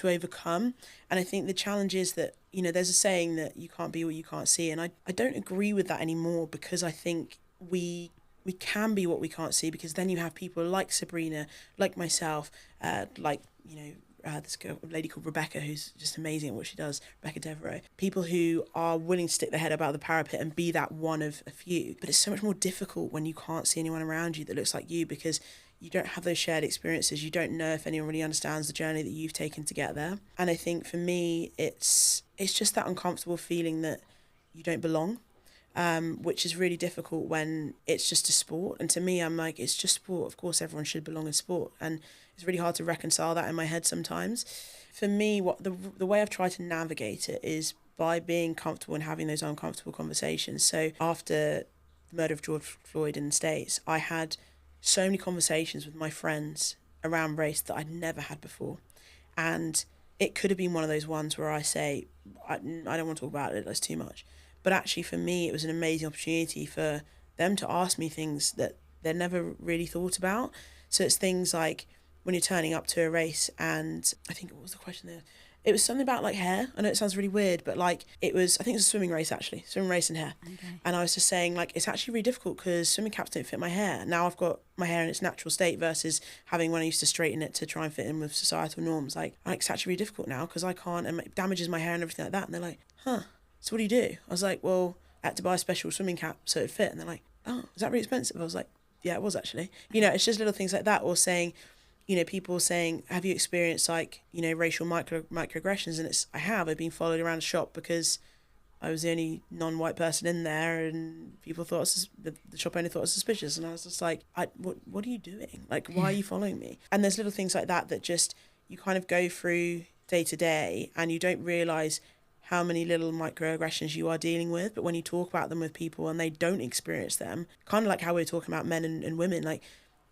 overcome. And I think the challenge is that, there's a saying that you can't be what you can't see. And I don't agree with that anymore, because I think we can be what we can't see, because then you have people like Sabrina, like myself, this girl, a lady called Rebecca, who's just amazing at what she does, Rebecca Devereaux. People who are willing to stick their head above the parapet and be that one of a few. But it's so much more difficult when you can't see anyone around you that looks like you, because you don't have those shared experiences. You don't know if anyone really understands the journey that you've taken to get there. And I think for me, it's just that uncomfortable feeling that you don't belong. Which is really difficult when it's just a sport. And to me, I'm like, it's just sport. Of course, everyone should belong in sport. And it's really hard to reconcile that in my head sometimes. For me, what the way I've tried to navigate it is by being comfortable and having those uncomfortable conversations. So after the murder of George Floyd in the States, I had so many conversations with my friends around race that I'd never had before. And it could have been one of those ones where I say, I don't want to talk about it, that's too much. But actually, for me, it was an amazing opportunity for them to ask me things that they'd never really thought about. So it's things like when you're turning up to a race, and I think, what was the question there? It was something about like hair. I know it sounds really weird, but I think it was a swimming race and hair. Okay. And I was just saying, like, it's actually really difficult because swimming caps don't fit my hair. Now I've got my hair in its natural state versus having when I used to straighten it to try and fit in with societal norms. Like, it's actually really difficult now because I can't, and it damages my hair and everything like that. And they're like, huh. So what do you do? I was like, well, I had to buy a special swimming cap so it fit. And they're like, oh, is that really expensive? I was like, yeah, it was actually. You know, it's just little things like that. Or saying, you know, people saying, have you experienced like, you know, racial microaggressions? And it's, I have. I've been followed around a shop because I was the only non-white person in there, and people thought the shop owner thought it was suspicious. And I was just like, what are you doing? Like, why are you following me? And there's little things like that that just, you kind of go through day to day and you don't realise how many little microaggressions you are dealing with. But when you talk about them with people and they don't experience them, kind of like how we were talking about men and women, like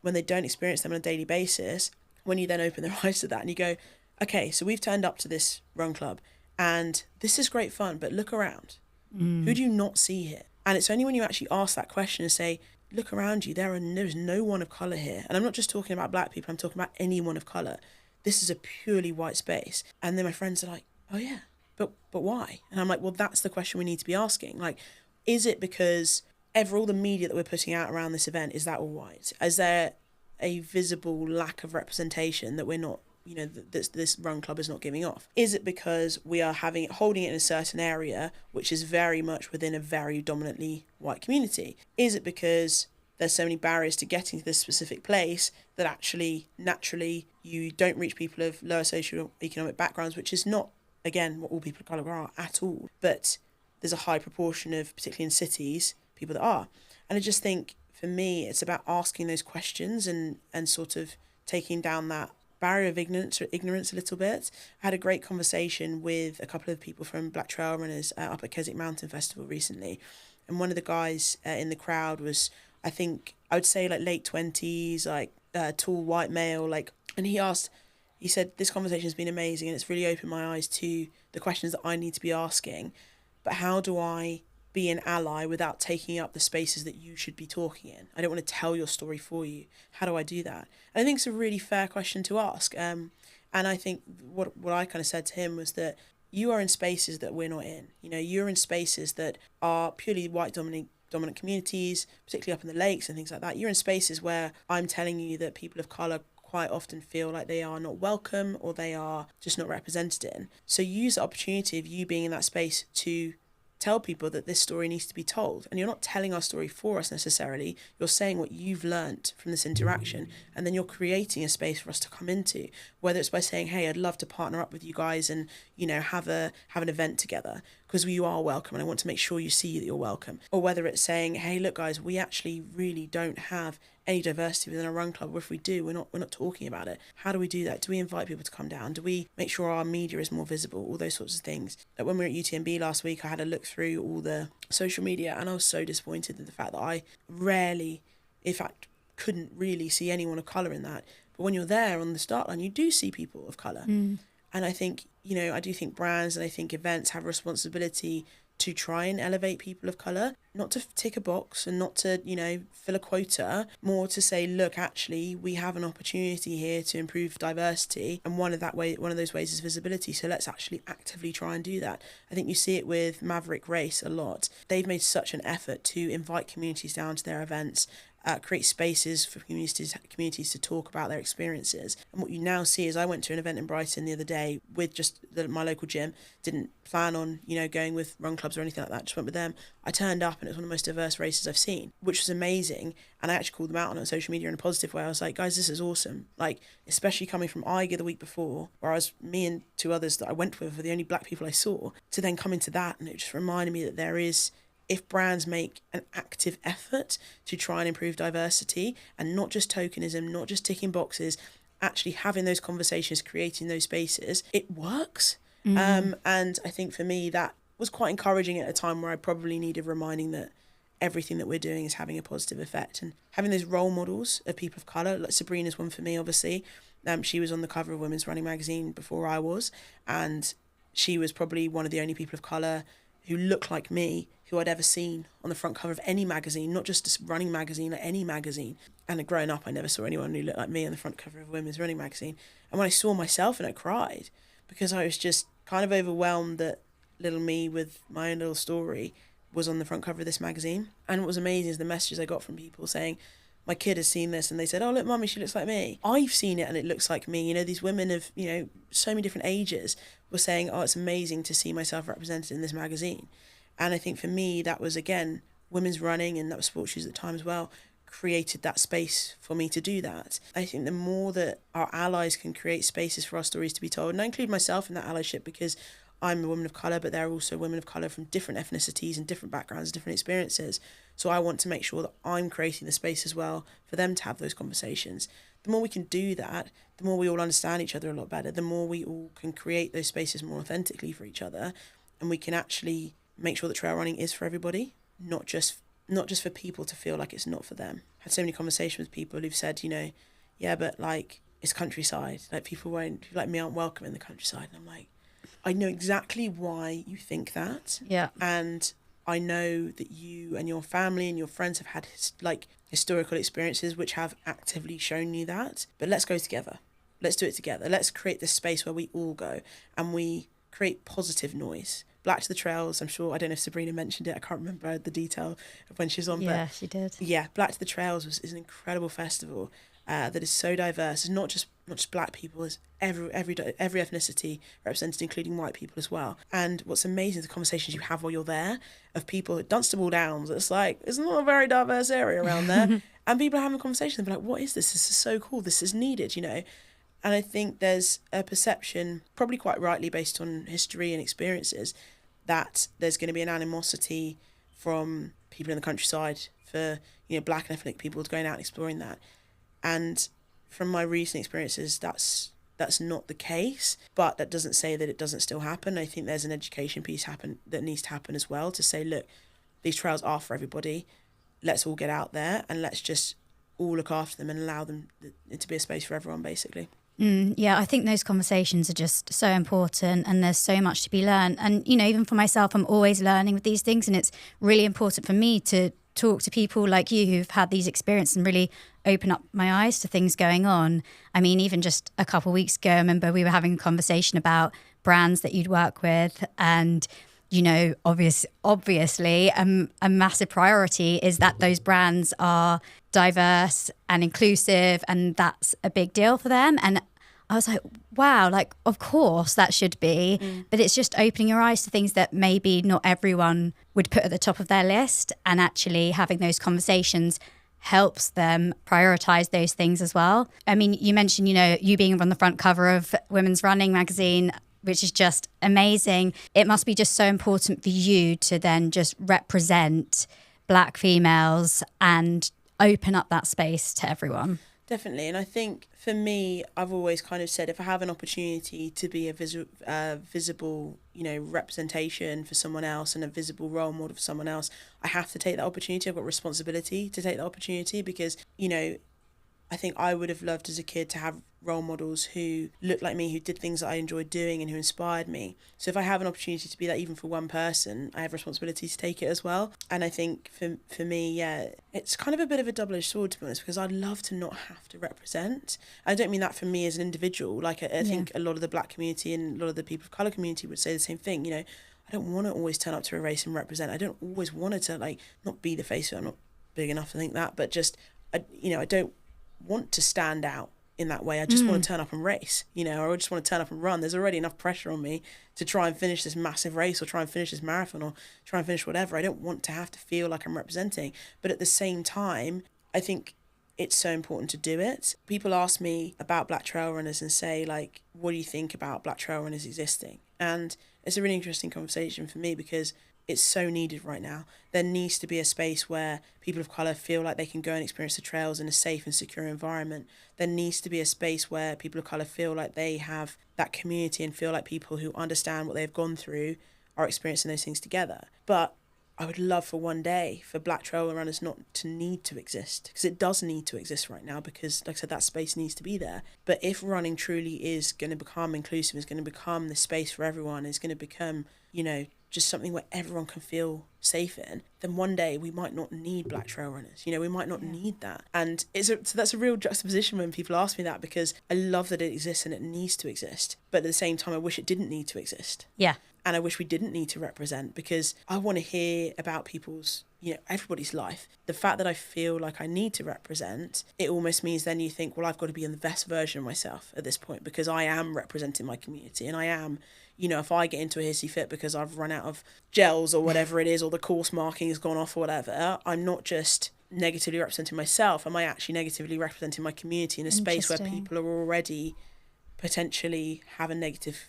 when they don't experience them on a daily basis, when you then open their eyes to that and you go, okay, so we've turned up to this run club and this is great fun, but look around. Who do you not see here? And it's only when you actually ask that question and say, look around you, there's no one of colour here. And I'm not just talking about black people, I'm talking about anyone of colour. This is a purely white space. And then my friends are like, oh yeah, but why? And I'm like, well, that's the question we need to be asking. Like, is it because all the media that we're putting out around this event, is that all white? Is there a visible lack of representation that we're not, you know, this run club is not giving off? Is it because we are holding it in a certain area which is very much within a very dominantly white community? Is it because there's so many barriers to getting to this specific place that actually naturally you don't reach people of lower socio-economic backgrounds, which is not, again, what all people of colour are at all, but there's a high proportion of, particularly in cities, people that are. And I just think for me it's about asking those questions and sort of taking down that barrier of ignorance a little bit. I had a great conversation with a couple of people from Black Trail Runners up at Keswick Mountain Festival recently, and one of the guys in the crowd was, I think I would say like late 20s, like tall white male, like, and he said, this conversation has been amazing and it's really opened my eyes to the questions that I need to be asking, but how do I be an ally without taking up the spaces that you should be talking in? I don't want to tell your story for you. How do I do that? And I think it's a really fair question to ask. And I think what I kind of said to him was that you are in spaces that we're not in. You know, you're in spaces that are purely white dominant communities, particularly up in the lakes and things like that. You're in spaces where I'm telling you that people of colour quite often feel like they are not welcome or they are just not represented in. So use the opportunity of you being in that space to tell people that this story needs to be told. And you're not telling our story for us necessarily, you're saying what you've learnt from this interaction, and then you're creating a space for us to come into, whether it's by saying, hey, I'd love to partner up with you guys and, you know, have an event together because you are welcome and I want to make sure you see that you're welcome, or whether it's saying, hey, look guys, we actually really don't have any diversity within our run club, or if we do, we're not talking about it. How do we do that? Do we invite people to come down? Do we make sure our media is more visible? All those sorts of things. Like when we were at UTMB last week, I had a look through all the social media and I was so disappointed in the fact that I rarely, in fact, couldn't really see anyone of colour in that. But when you're there on the start line, you do see people of colour. And I think, you know, I do think brands and I think events have a responsibility to try and elevate people of colour, not to tick a box and not to, you know, fill a quota, more to say, look, actually, we have an opportunity here to improve diversity, and one of those ways is visibility. So let's actually actively try and do that. I think you see it with Maverick Race a lot. They've made such an effort to invite communities down to their events, create spaces for communities to talk about their experiences. And what you now see is, I went to an event in Brighton the other day with just my local gym, didn't plan on, you know, going with run clubs or anything like that, just went with them. I turned up and it was one of the most diverse races I've seen, which was amazing. And I actually called them out on social media in a positive way. I was like, guys, this is awesome. Like, especially coming from Eiger the week before, where me and two others that I went with were the only black people I saw, to then come into that, and it just reminded me that there is, if brands make an active effort to try and improve diversity, and not just tokenism, not just ticking boxes, actually having those conversations, creating those spaces, it works. And I think for me, that was quite encouraging at a time where I probably needed reminding that everything that we're doing is having a positive effect. And having those role models of people of colour, like Sabrina's one for me, obviously. She was on the cover of Women's Running magazine before I was, and she was probably one of the only people of colour who looked like me who I'd ever seen on the front cover of any magazine, not just a running magazine, like any magazine. And growing up, I never saw anyone who looked like me on the front cover of a Women's Running magazine. And when I saw myself, and I cried, because I was just kind of overwhelmed that little me with my own little story was on the front cover of this magazine. And what was amazing is the messages I got from people saying, my kid has seen this and they said, oh, look, mummy, she looks like me. I've seen it and it looks like me. You know, these women of, you know, so many different ages were saying, oh, it's amazing to see myself represented in this magazine. And I think for me, that was, again, women's running, and that was Sports Shoes at the time as well, created that space for me to do that. I think the more that our allies can create spaces for our stories to be told, and I include myself in that allyship because I'm a woman of colour, but there are also women of colour from different ethnicities and different backgrounds, different experiences. So I want to make sure that I'm creating the space as well for them to have those conversations. The more we can do that, the more we all understand each other a lot better, the more we all can create those spaces more authentically for each other, and we can actually make sure that trail running is for everybody, not just for people to feel like it's not for them. I had so many conversations with people who've said, yeah, but like, it's countryside. Like, people like me aren't welcome in the countryside. And I'm like, I know exactly why you think that. Yeah. And I know that you and your family and your friends have had historical experiences which have actively shown you that. But let's go together. Let's do it together. Let's create this space where we all go and we create positive noise. Black to the Trails, I'm sure, I don't know if Sabrina mentioned it, I can't remember the detail of when she was on. Yeah, but she did. Yeah, Black to the Trails is an incredible festival that is so diverse. It's not just black people, it's every ethnicity represented, including white people as well. And what's amazing is the conversations you have while you're there of people at Dunstable Downs. It's like, it's not a very diverse area around there. And people are having a conversation, they're like, what is this? This is so cool. This is needed, And I think there's a perception, probably quite rightly based on history and experiences, that there's going to be an animosity from people in the countryside for, black and ethnic people going out and exploring that. And from my recent experiences, that's not the case, but that doesn't say that it doesn't still happen. I think there's an education piece that needs to happen as well, to say, look, these trails are for everybody. Let's all get out there and let's just all look after them and allow them to be a space for everyone, basically. Yeah, I think those conversations are just so important, and there's so much to be learned. And, even for myself, I'm always learning with these things, and it's really important for me to talk to people like you who've had these experiences and really open up my eyes to things going on. I mean, even just a couple of weeks ago, I remember we were having a conversation about brands that you'd work with, and obviously a massive priority is that those brands are diverse and inclusive, and that's a big deal for them. And I was like, wow, like, of course that should be, but it's just opening your eyes to things that maybe not everyone would put at the top of their list, and actually having those conversations helps them prioritize those things as well. I mean, you mentioned, you being on the front cover of Women's Running magazine, which is just amazing. It must be just so important for you to then just represent Black females and open up that space to everyone. Definitely. And I think for me, I've always kind of said, if I have an opportunity to be a visible, representation for someone else and a visible role model for someone else, I have to take that opportunity. I've got responsibility to take that opportunity because, I think I would have loved as a kid to have role models who looked like me, who did things that I enjoyed doing and who inspired me. So if I have an opportunity to be that even for one person, I have responsibility to take it as well. And I think for me, yeah, it's kind of a bit of a double-edged sword, to be honest, because I'd love to not have to represent. I don't mean that for me as an individual. Like, I think a lot of the Black community and a lot of the people of colour community would say the same thing. I don't want to always turn up to a race and represent. I don't always want to, not be the face of it. I'm not big enough to think that, but just, I don't want to stand out in that way. I just want to turn up and race, or I just want to turn up and run. There's already enough pressure on me to try and finish this massive race or try and finish this marathon or try and finish whatever. I don't want to have to feel like I'm representing. But at the same time, I think it's so important to do it. People ask me about Black trail runners and say, like, what do you think about Black trail runners existing? And it's a really interesting conversation for me because it's so needed right now. There needs to be a space where people of colour feel like they can go and experience the trails in a safe and secure environment. There needs to be a space where people of colour feel like they have that community and feel like people who understand what they've gone through are experiencing those things together. But I would love for one day for Black trail runners not to need to exist, because it does need to exist right now, because like I said, that space needs to be there. But if running truly is going to become inclusive, is going to become the space for everyone, is going to become, just something where everyone can feel safe in, then one day we might not need Black trail runners. We might not need that. And so that's a real juxtaposition when people ask me that, because I love that it exists and it needs to exist. But at the same time, I wish it didn't need to exist. Yeah. And I wish we didn't need to represent, because I want to hear about people's, everybody's life. The fact that I feel like I need to represent, it almost means then you think, well, I've got to be in the best version of myself at this point, because I am representing my community, and I am, if I get into a hissy fit because I've run out of gels or whatever it is, or the course marking has gone off or whatever, I'm not just negatively representing myself. Am I actually negatively representing my community in a space where people are already potentially have a negative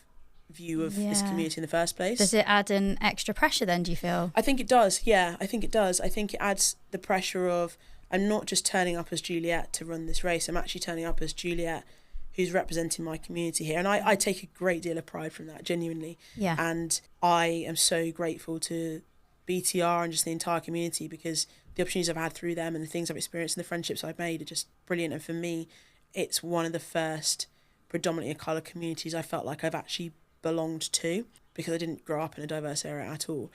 view of this community in the first place? Does it add an extra pressure then, do you feel? I think it does. Yeah, I think it does. I think it adds the pressure of, I'm not just turning up as Juliette to run this race. I'm actually turning up as Juliette who's representing my community here. And I take a great deal of pride from that, genuinely. Yeah. And I am so grateful to BTR and just the entire community, because the opportunities I've had through them and the things I've experienced and the friendships I've made are just brilliant. And for me, it's one of the first predominantly colour communities I felt like I've actually belonged to, because I didn't grow up in a diverse area at all.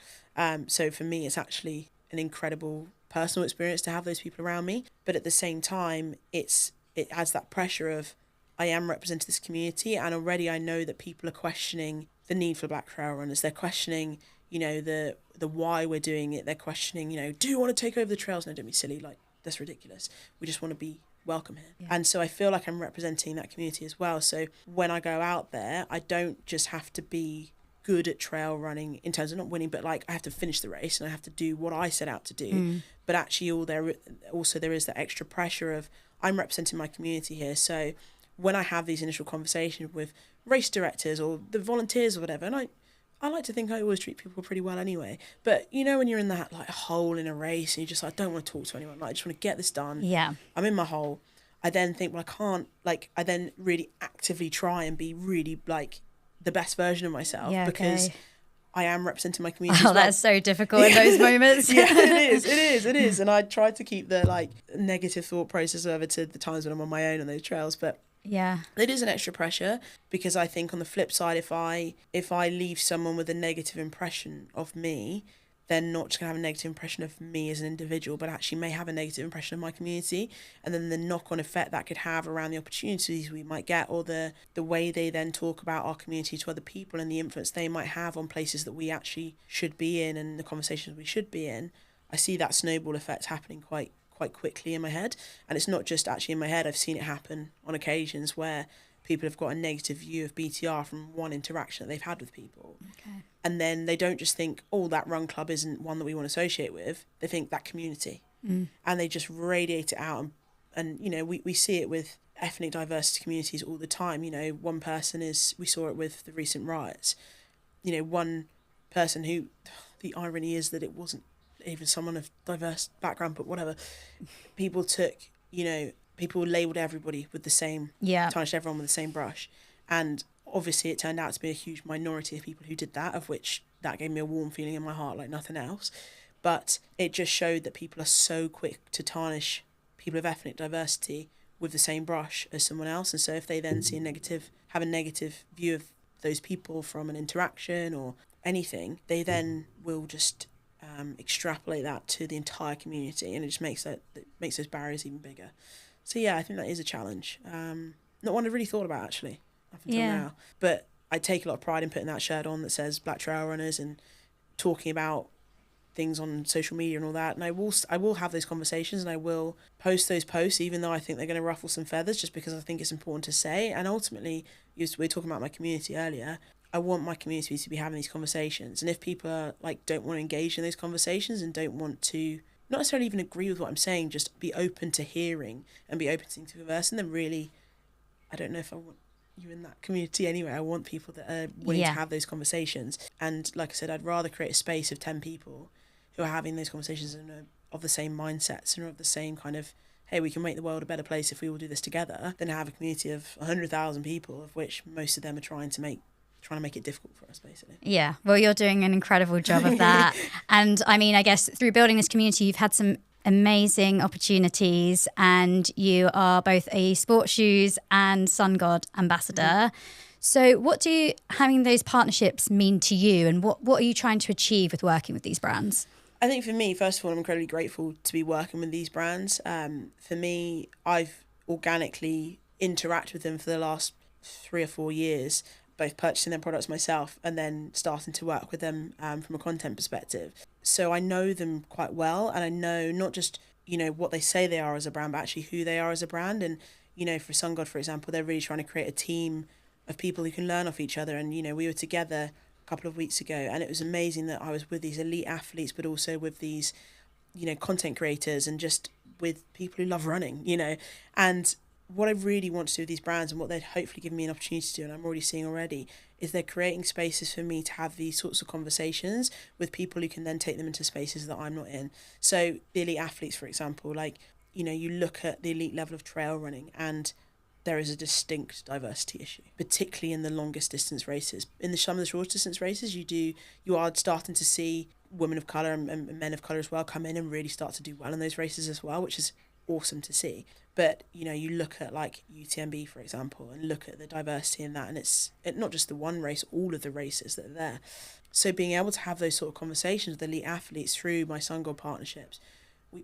So for me, it's actually an incredible personal experience to have those people around me. But at the same time, it adds that pressure of, I am representing this community, and already I know that people are questioning the need for black trail runners. They're questioning, the why we're doing it. They're questioning, do you want to take over the trails? No, don't be silly. Like, that's ridiculous. We just want to be welcome here. Yeah. And so I feel like I'm representing that community as well. So when I go out there, I don't just have to be good at trail running in terms of not winning, but like I have to finish the race and I have to do what I set out to do. But actually there is that extra pressure of, I'm representing my community here. So when I have these initial conversations with race directors or the volunteers or whatever, and I like to think I always treat people pretty well anyway. But when you're in that like hole in a race and you just like, I don't want to talk to anyone, like I just want to get this done. Yeah. I'm in my hole. I then think, well, I can't, like, I then really actively try and be really like the best version of myself, because I am representing my community. Oh, that's so difficult in those moments. Yeah, it is. And I try to keep the like negative thought process over to the times when I'm on my own on those trails, but yeah, it is an extra pressure, because I think on the flip side, if I leave someone with a negative impression of me, they're not just going to have a negative impression of me as an individual, but actually may have a negative impression of my community. And then the knock-on effect that could have around the opportunities we might get, or the way they then talk about our community to other people, and the influence they might have on places that we actually should be in and the conversations we should be in. I see that snowball effect happening quite quickly in my head. And it's not just actually in my head. I've seen it happen on occasions where people have got a negative view of BTR from one interaction that they've had with people. Okay. And then they don't just think, oh, that run club isn't one that we want to associate with. They think that community. And they just radiate it out. And we see it with ethnic diversity communities all the time. One person we saw it with the recent riots. One person who, the irony is that it wasn't even someone of diverse background, but whatever. People took, people labelled everybody with the same, tarnished everyone with the same brush. And obviously it turned out to be a huge minority of people who did that, of which that gave me a warm feeling in my heart like nothing else. But it just showed that people are so quick to tarnish people of ethnic diversity with the same brush as someone else. And so if they then have a negative view of those people from an interaction or anything, they then will just extrapolate that to the entire community, and it just makes those barriers even bigger. So yeah, I think that is a challenge. Not one I've really thought about actually up until now, but I take a lot of pride in putting that shirt on that says Black Trail Runners and talking about things on social media and all that. And I will have those conversations, and I will post those posts, even though I think they're going to ruffle some feathers, just because I think it's important to say. And ultimately, we were talking about my community earlier. I want my community to be having these conversations. And if people are like, don't want to engage in those conversations and don't want to not necessarily even agree with what I'm saying, just be open to hearing and be open to conversing, then really, I don't know if I want you in that community anyway. I want people that are willing to have those conversations. And like I said, I'd rather create a space of 10 people who are having those conversations and are of the same mindsets and are of the same kind of, hey, we can make the world a better place if we all do this together, than have a community of 100,000 people, of which most of them are trying to make it difficult for us, basically. Yeah, well, you're doing an incredible job of that. And I mean, I guess through building this community, you've had some amazing opportunities, and you are both a Sports Shoes and SunGod ambassador. So what do having those partnerships mean to you, and what are you trying to achieve with working with these brands? I think for me, first of all, I'm incredibly grateful to be working with these brands. For me, I've organically interacted with them for the last 3 or 4 years both purchasing their products myself and then starting to work with them from a content perspective. So I know them quite well, and I know not just, what they say they are as a brand, but actually who they are as a brand. And, for SunGod, for example, they're really trying to create a team of people who can learn off each other. And, we were together a couple of weeks ago, and it was amazing that I was with these elite athletes, but also with these, content creators and just with people who love running, and what I really want to do with these brands and what they'd hopefully give me an opportunity to do, and I'm already seeing already, is they're creating spaces for me to have these sorts of conversations with people who can then take them into spaces that I'm not in. So the elite athletes, for example, you look at the elite level of trail running and there is a distinct diversity issue, particularly in the longest distance races. In some of the short distance races, you are starting to see women of colour and men of colour as well come in and really start to do well in those races as well, which is awesome to see. But you look at UTMB, for example, and look at the diversity in that, and it's not just the one race, all of the races that are there. So being able to have those sort of conversations with elite athletes through my SunGod partnerships,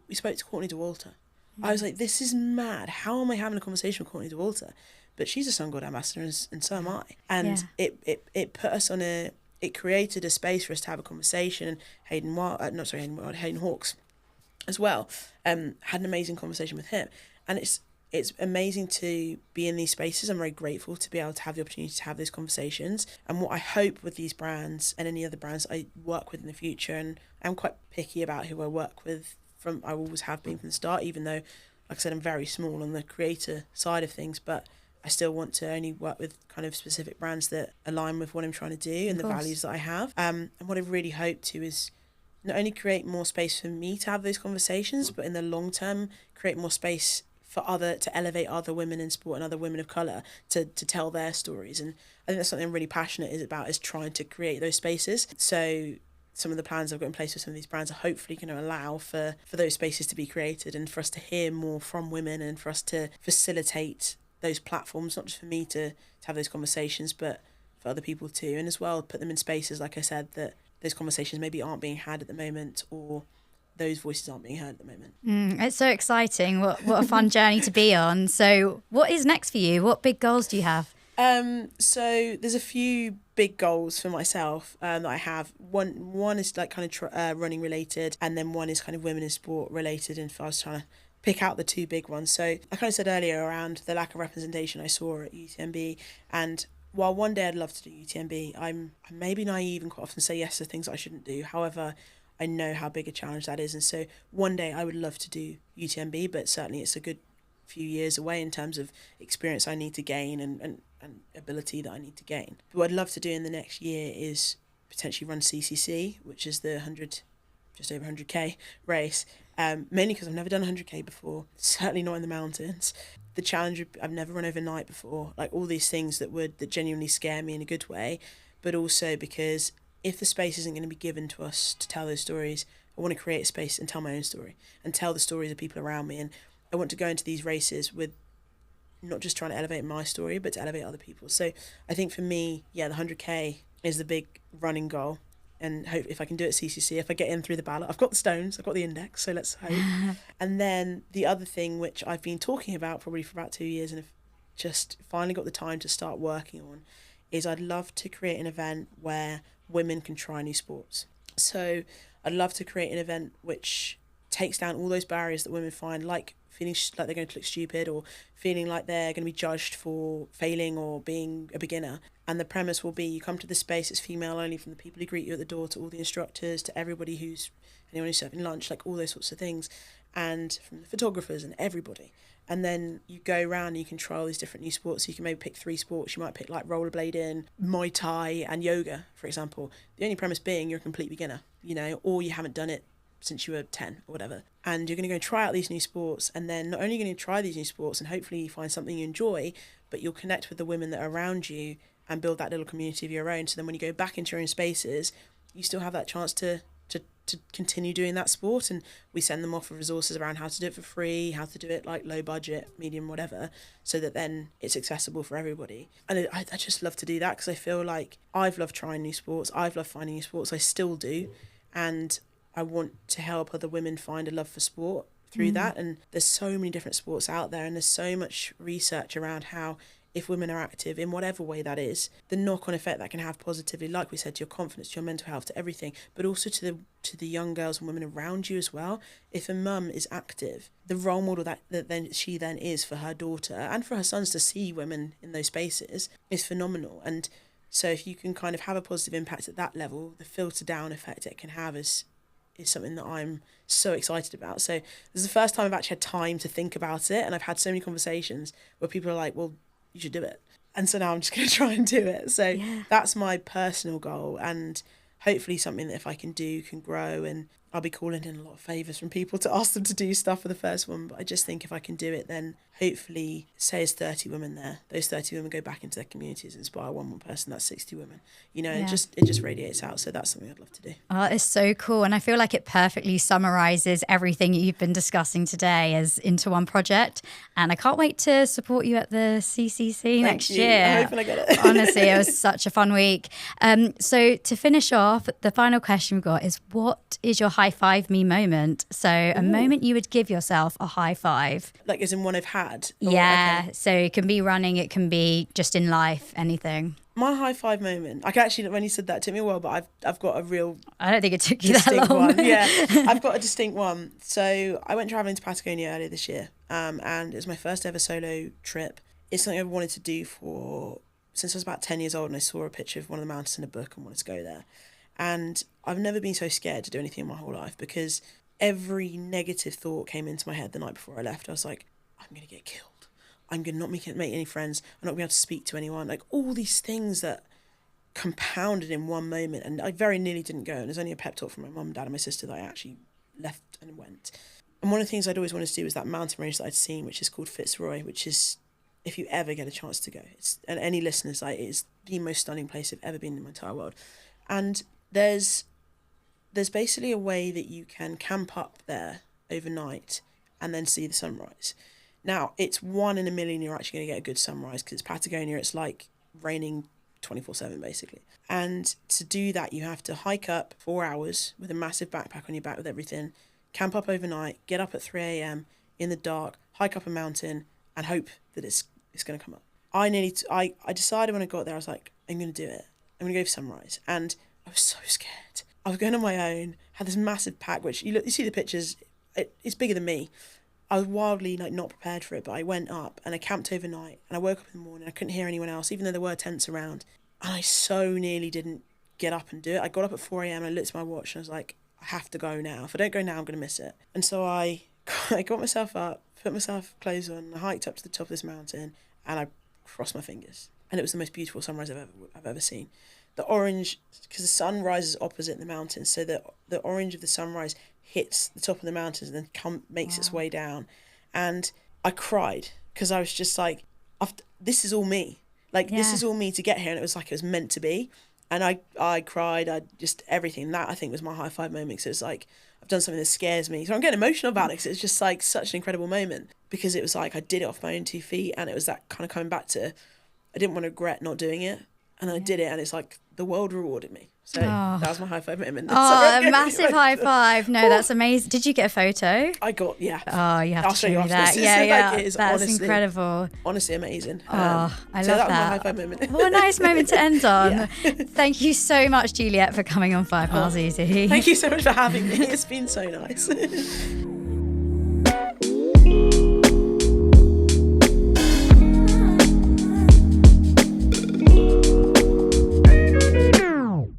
we spoke to Courtney Dauwalter. I was like, this is mad. How am I having a conversation with Courtney Dauwalter? But she's a SunGod ambassador, and so am I. And it put us on it created a space for us to have a conversation. Hayden Hawks as well, had an amazing conversation with him. And it's amazing to be in these spaces. I'm very grateful to be able to have the opportunity to have those conversations. And what I hope with these brands and any other brands I work with in the future, and I'm quite picky about who I work with, I always have been from the start, even though, like I said, I'm very small on the creator side of things, but I still want to only work with kind of specific brands that align with what I'm trying to do and the values that I have. And what I really hope to is not only create more space for me to have those conversations, but in the long term, create more space to elevate other women in sport and other women of colour to tell their stories. And I think that's something I'm really passionate is trying to create those spaces. So some of the plans I've got in place with some of these brands are hopefully going to allow for those spaces to be created and for us to hear more from women and for us to facilitate those platforms, not just for me to have those conversations, but for other people too. And as well, put them in spaces, like I said, that those conversations maybe aren't being had at the moment, or those voices aren't being heard at the moment. It's so exciting. What a fun journey to be on. So what is next for you? What big goals do you have? So there's a few big goals for myself that I have. One is running related, and then one is kind of women in sport related. And if I was trying to pick out the two big ones, so I kind of said earlier around the lack of representation I saw at UTMB, and while one day I'd love to do UTMB, I'm maybe naive and quite often say yes to things I shouldn't do. However, I know how big a challenge that is, and so one day I would love to do UTMB, but certainly it's a good few years away in terms of experience I need to gain and ability that I need to gain. But what I'd love to do in the next year is potentially run CCC, which is the just over 100k race, mainly because I've never done 100k before, certainly not in the mountains. The challenge, I've never run overnight before, like all these things that genuinely scare me in a good way, but also because if the space isn't going to be given to us to tell those stories, I want to create a space and tell my own story and tell the stories of people around me. And I want to go into these races with not just trying to elevate my story, but to elevate other people. So I think for me, the 100k is the big running goal. And hope if I can do it at CCC, if I get in through the ballot, I've got the stones, I've got the index, so let's hope. And then the other thing, which I've been talking about probably for about 2 years and have just finally got the time to start working on, is I'd love to create an event where women can try new sports. So I'd love to create an event which takes down all those barriers that women find, like feeling like they're going to look stupid or feeling like they're going to be judged for failing or being a beginner. And the premise will be you come to the space, it's female only, from the people who greet you at the door to all the instructors to anyone who's serving lunch, like all those sorts of things, and from the photographers and everybody. And then you go around and you can try all these different new sports. So you can maybe pick 3 sports. You might pick like rollerblading, Muay Thai and yoga, for example. The only premise being you're a complete beginner, or you haven't done it since you were 10 or whatever. And you're going to go try out these new sports. And then not only are you going to try these new sports and hopefully you find something you enjoy, but you'll connect with the women that are around you and build that little community of your own. So then when you go back into your own spaces, you still have that chance to continue doing that sport. And we send them off with resources around how to do it for free, how to do it like low budget, medium, whatever, so that then it's accessible for everybody. And I just love to do that because I feel like I've loved trying new sports. I've loved finding new sports. I still do. And I want to help other women find a love for sport through that. And there's so many different sports out there, and there's so much research around how if women are active in whatever way that is, the knock-on effect that can have positively, like we said, to your confidence, to your mental health, to everything, but also to the young girls and women around you as well. If a mum is active, the role model that then she then is for her daughter and for her sons to see women in those spaces is phenomenal. And so if you can kind of have a positive impact at that level, the filter down effect it can have is something that I'm so excited about. So this is the first time I've actually had time to think about it, and I've had so many conversations where people are like, well, you should do it. And so now I'm just going to try and do it. So that's my personal goal, and hopefully something that if I can do can grow. And I'll be calling in a lot of favours from people to ask them to do stuff for the first one. But I just think if I can do it, then hopefully, say there's 30 women there, those 30 women go back into their communities, inspire one more person, that's 60 women. You know, it just radiates out. So that's something I'd love to do. Oh, it's so cool. And I feel like it perfectly summarises everything you've been discussing today as into one project. And I can't wait to support you at the CCC next year. I'm hoping I get it. Honestly, it was such a fun week. So to finish off, the final question we've got is, what is your high five me moment? So a moment you would give yourself a high five. Like as in one I've had? Yeah. Okay. So it can be running, it can be just in life, anything. My high five moment. I can actually, when you said that, it took me a while, but I've got a real I don't think it took you distinct that long. one. Yeah, I've got a distinct one. So I went travelling to Patagonia earlier this year, and it was my first ever solo trip. It's something I've wanted to do since I was about 10 years old, and I saw a picture of one of the mountains in a book and wanted to go there. And I've never been so scared to do anything in my whole life, because every negative thought came into my head the night before I left. I was like, I'm going to get killed. I'm going to not make any friends. I'm not going to be able to speak to anyone. Like all these things that compounded in one moment. And I very nearly didn't go. And there's only a pep talk from my mum, dad and my sister that I actually left and went. And one of the things I'd always wanted to do was that mountain range that I'd seen, which is called Fitzroy, which is, if you ever get a chance to go, and any listeners, like, it's the most stunning place I've ever been in my entire world. And there's basically a way that you can camp up there overnight and then see the sunrise. Now, it's 1 in a million you're actually going to get a good sunrise, because it's Patagonia. It's like raining 24/7, basically. And to do that, you have to hike up 4 hours with a massive backpack on your back with everything, camp up overnight, get up at 3 a.m. in the dark, hike up a mountain, and hope that it's going to come up. I decided when I got there, I was like, I'm going to do it. I'm going to go for sunrise. And I was so scared. I was going on my own, had this massive pack, which you see the pictures, it's bigger than me. I was wildly not prepared for it, but I went up and I camped overnight, and I woke up in the morning. I couldn't hear anyone else, even though there were tents around. And I so nearly didn't get up and do it. I got up at 4 a.m. and I looked at my watch and I was like, I have to go now. If I don't go now, I'm going to miss it. And so I got myself up, put myself clothes on, I hiked up to the top of this mountain, and I crossed my fingers. And it was the most beautiful sunrise I've ever seen. The orange, because the sun rises opposite the mountains, so the orange of the sunrise hits the top of the mountains and then makes its way down. And I cried, because I was just like, this is all me. Like, this is all me to get here. And it was like it was meant to be. And I cried, everything. That, I think, was my high five moment. So it's like, I've done something that scares me. So I'm getting emotional about it, because it's just like such an incredible moment. Because it was like I did it off my own 2 feet, and it was that kind of coming back to, I didn't want to regret not doing it. And then I did it, and it's like the world rewarded me. So that was my high five moment. Oh, a massive high five. No, that's amazing. Did you get a photo? I got, yeah. Oh, you have I'll to show show you me that. after. Yeah. Like, it is that's honestly, incredible. Honestly amazing. I love so that. that was my high five moment. What a nice moment to end on. Yeah. Thank you so much, Juliette, for coming on 5 Miles Easy. Thank you so much for having me. It's been so nice.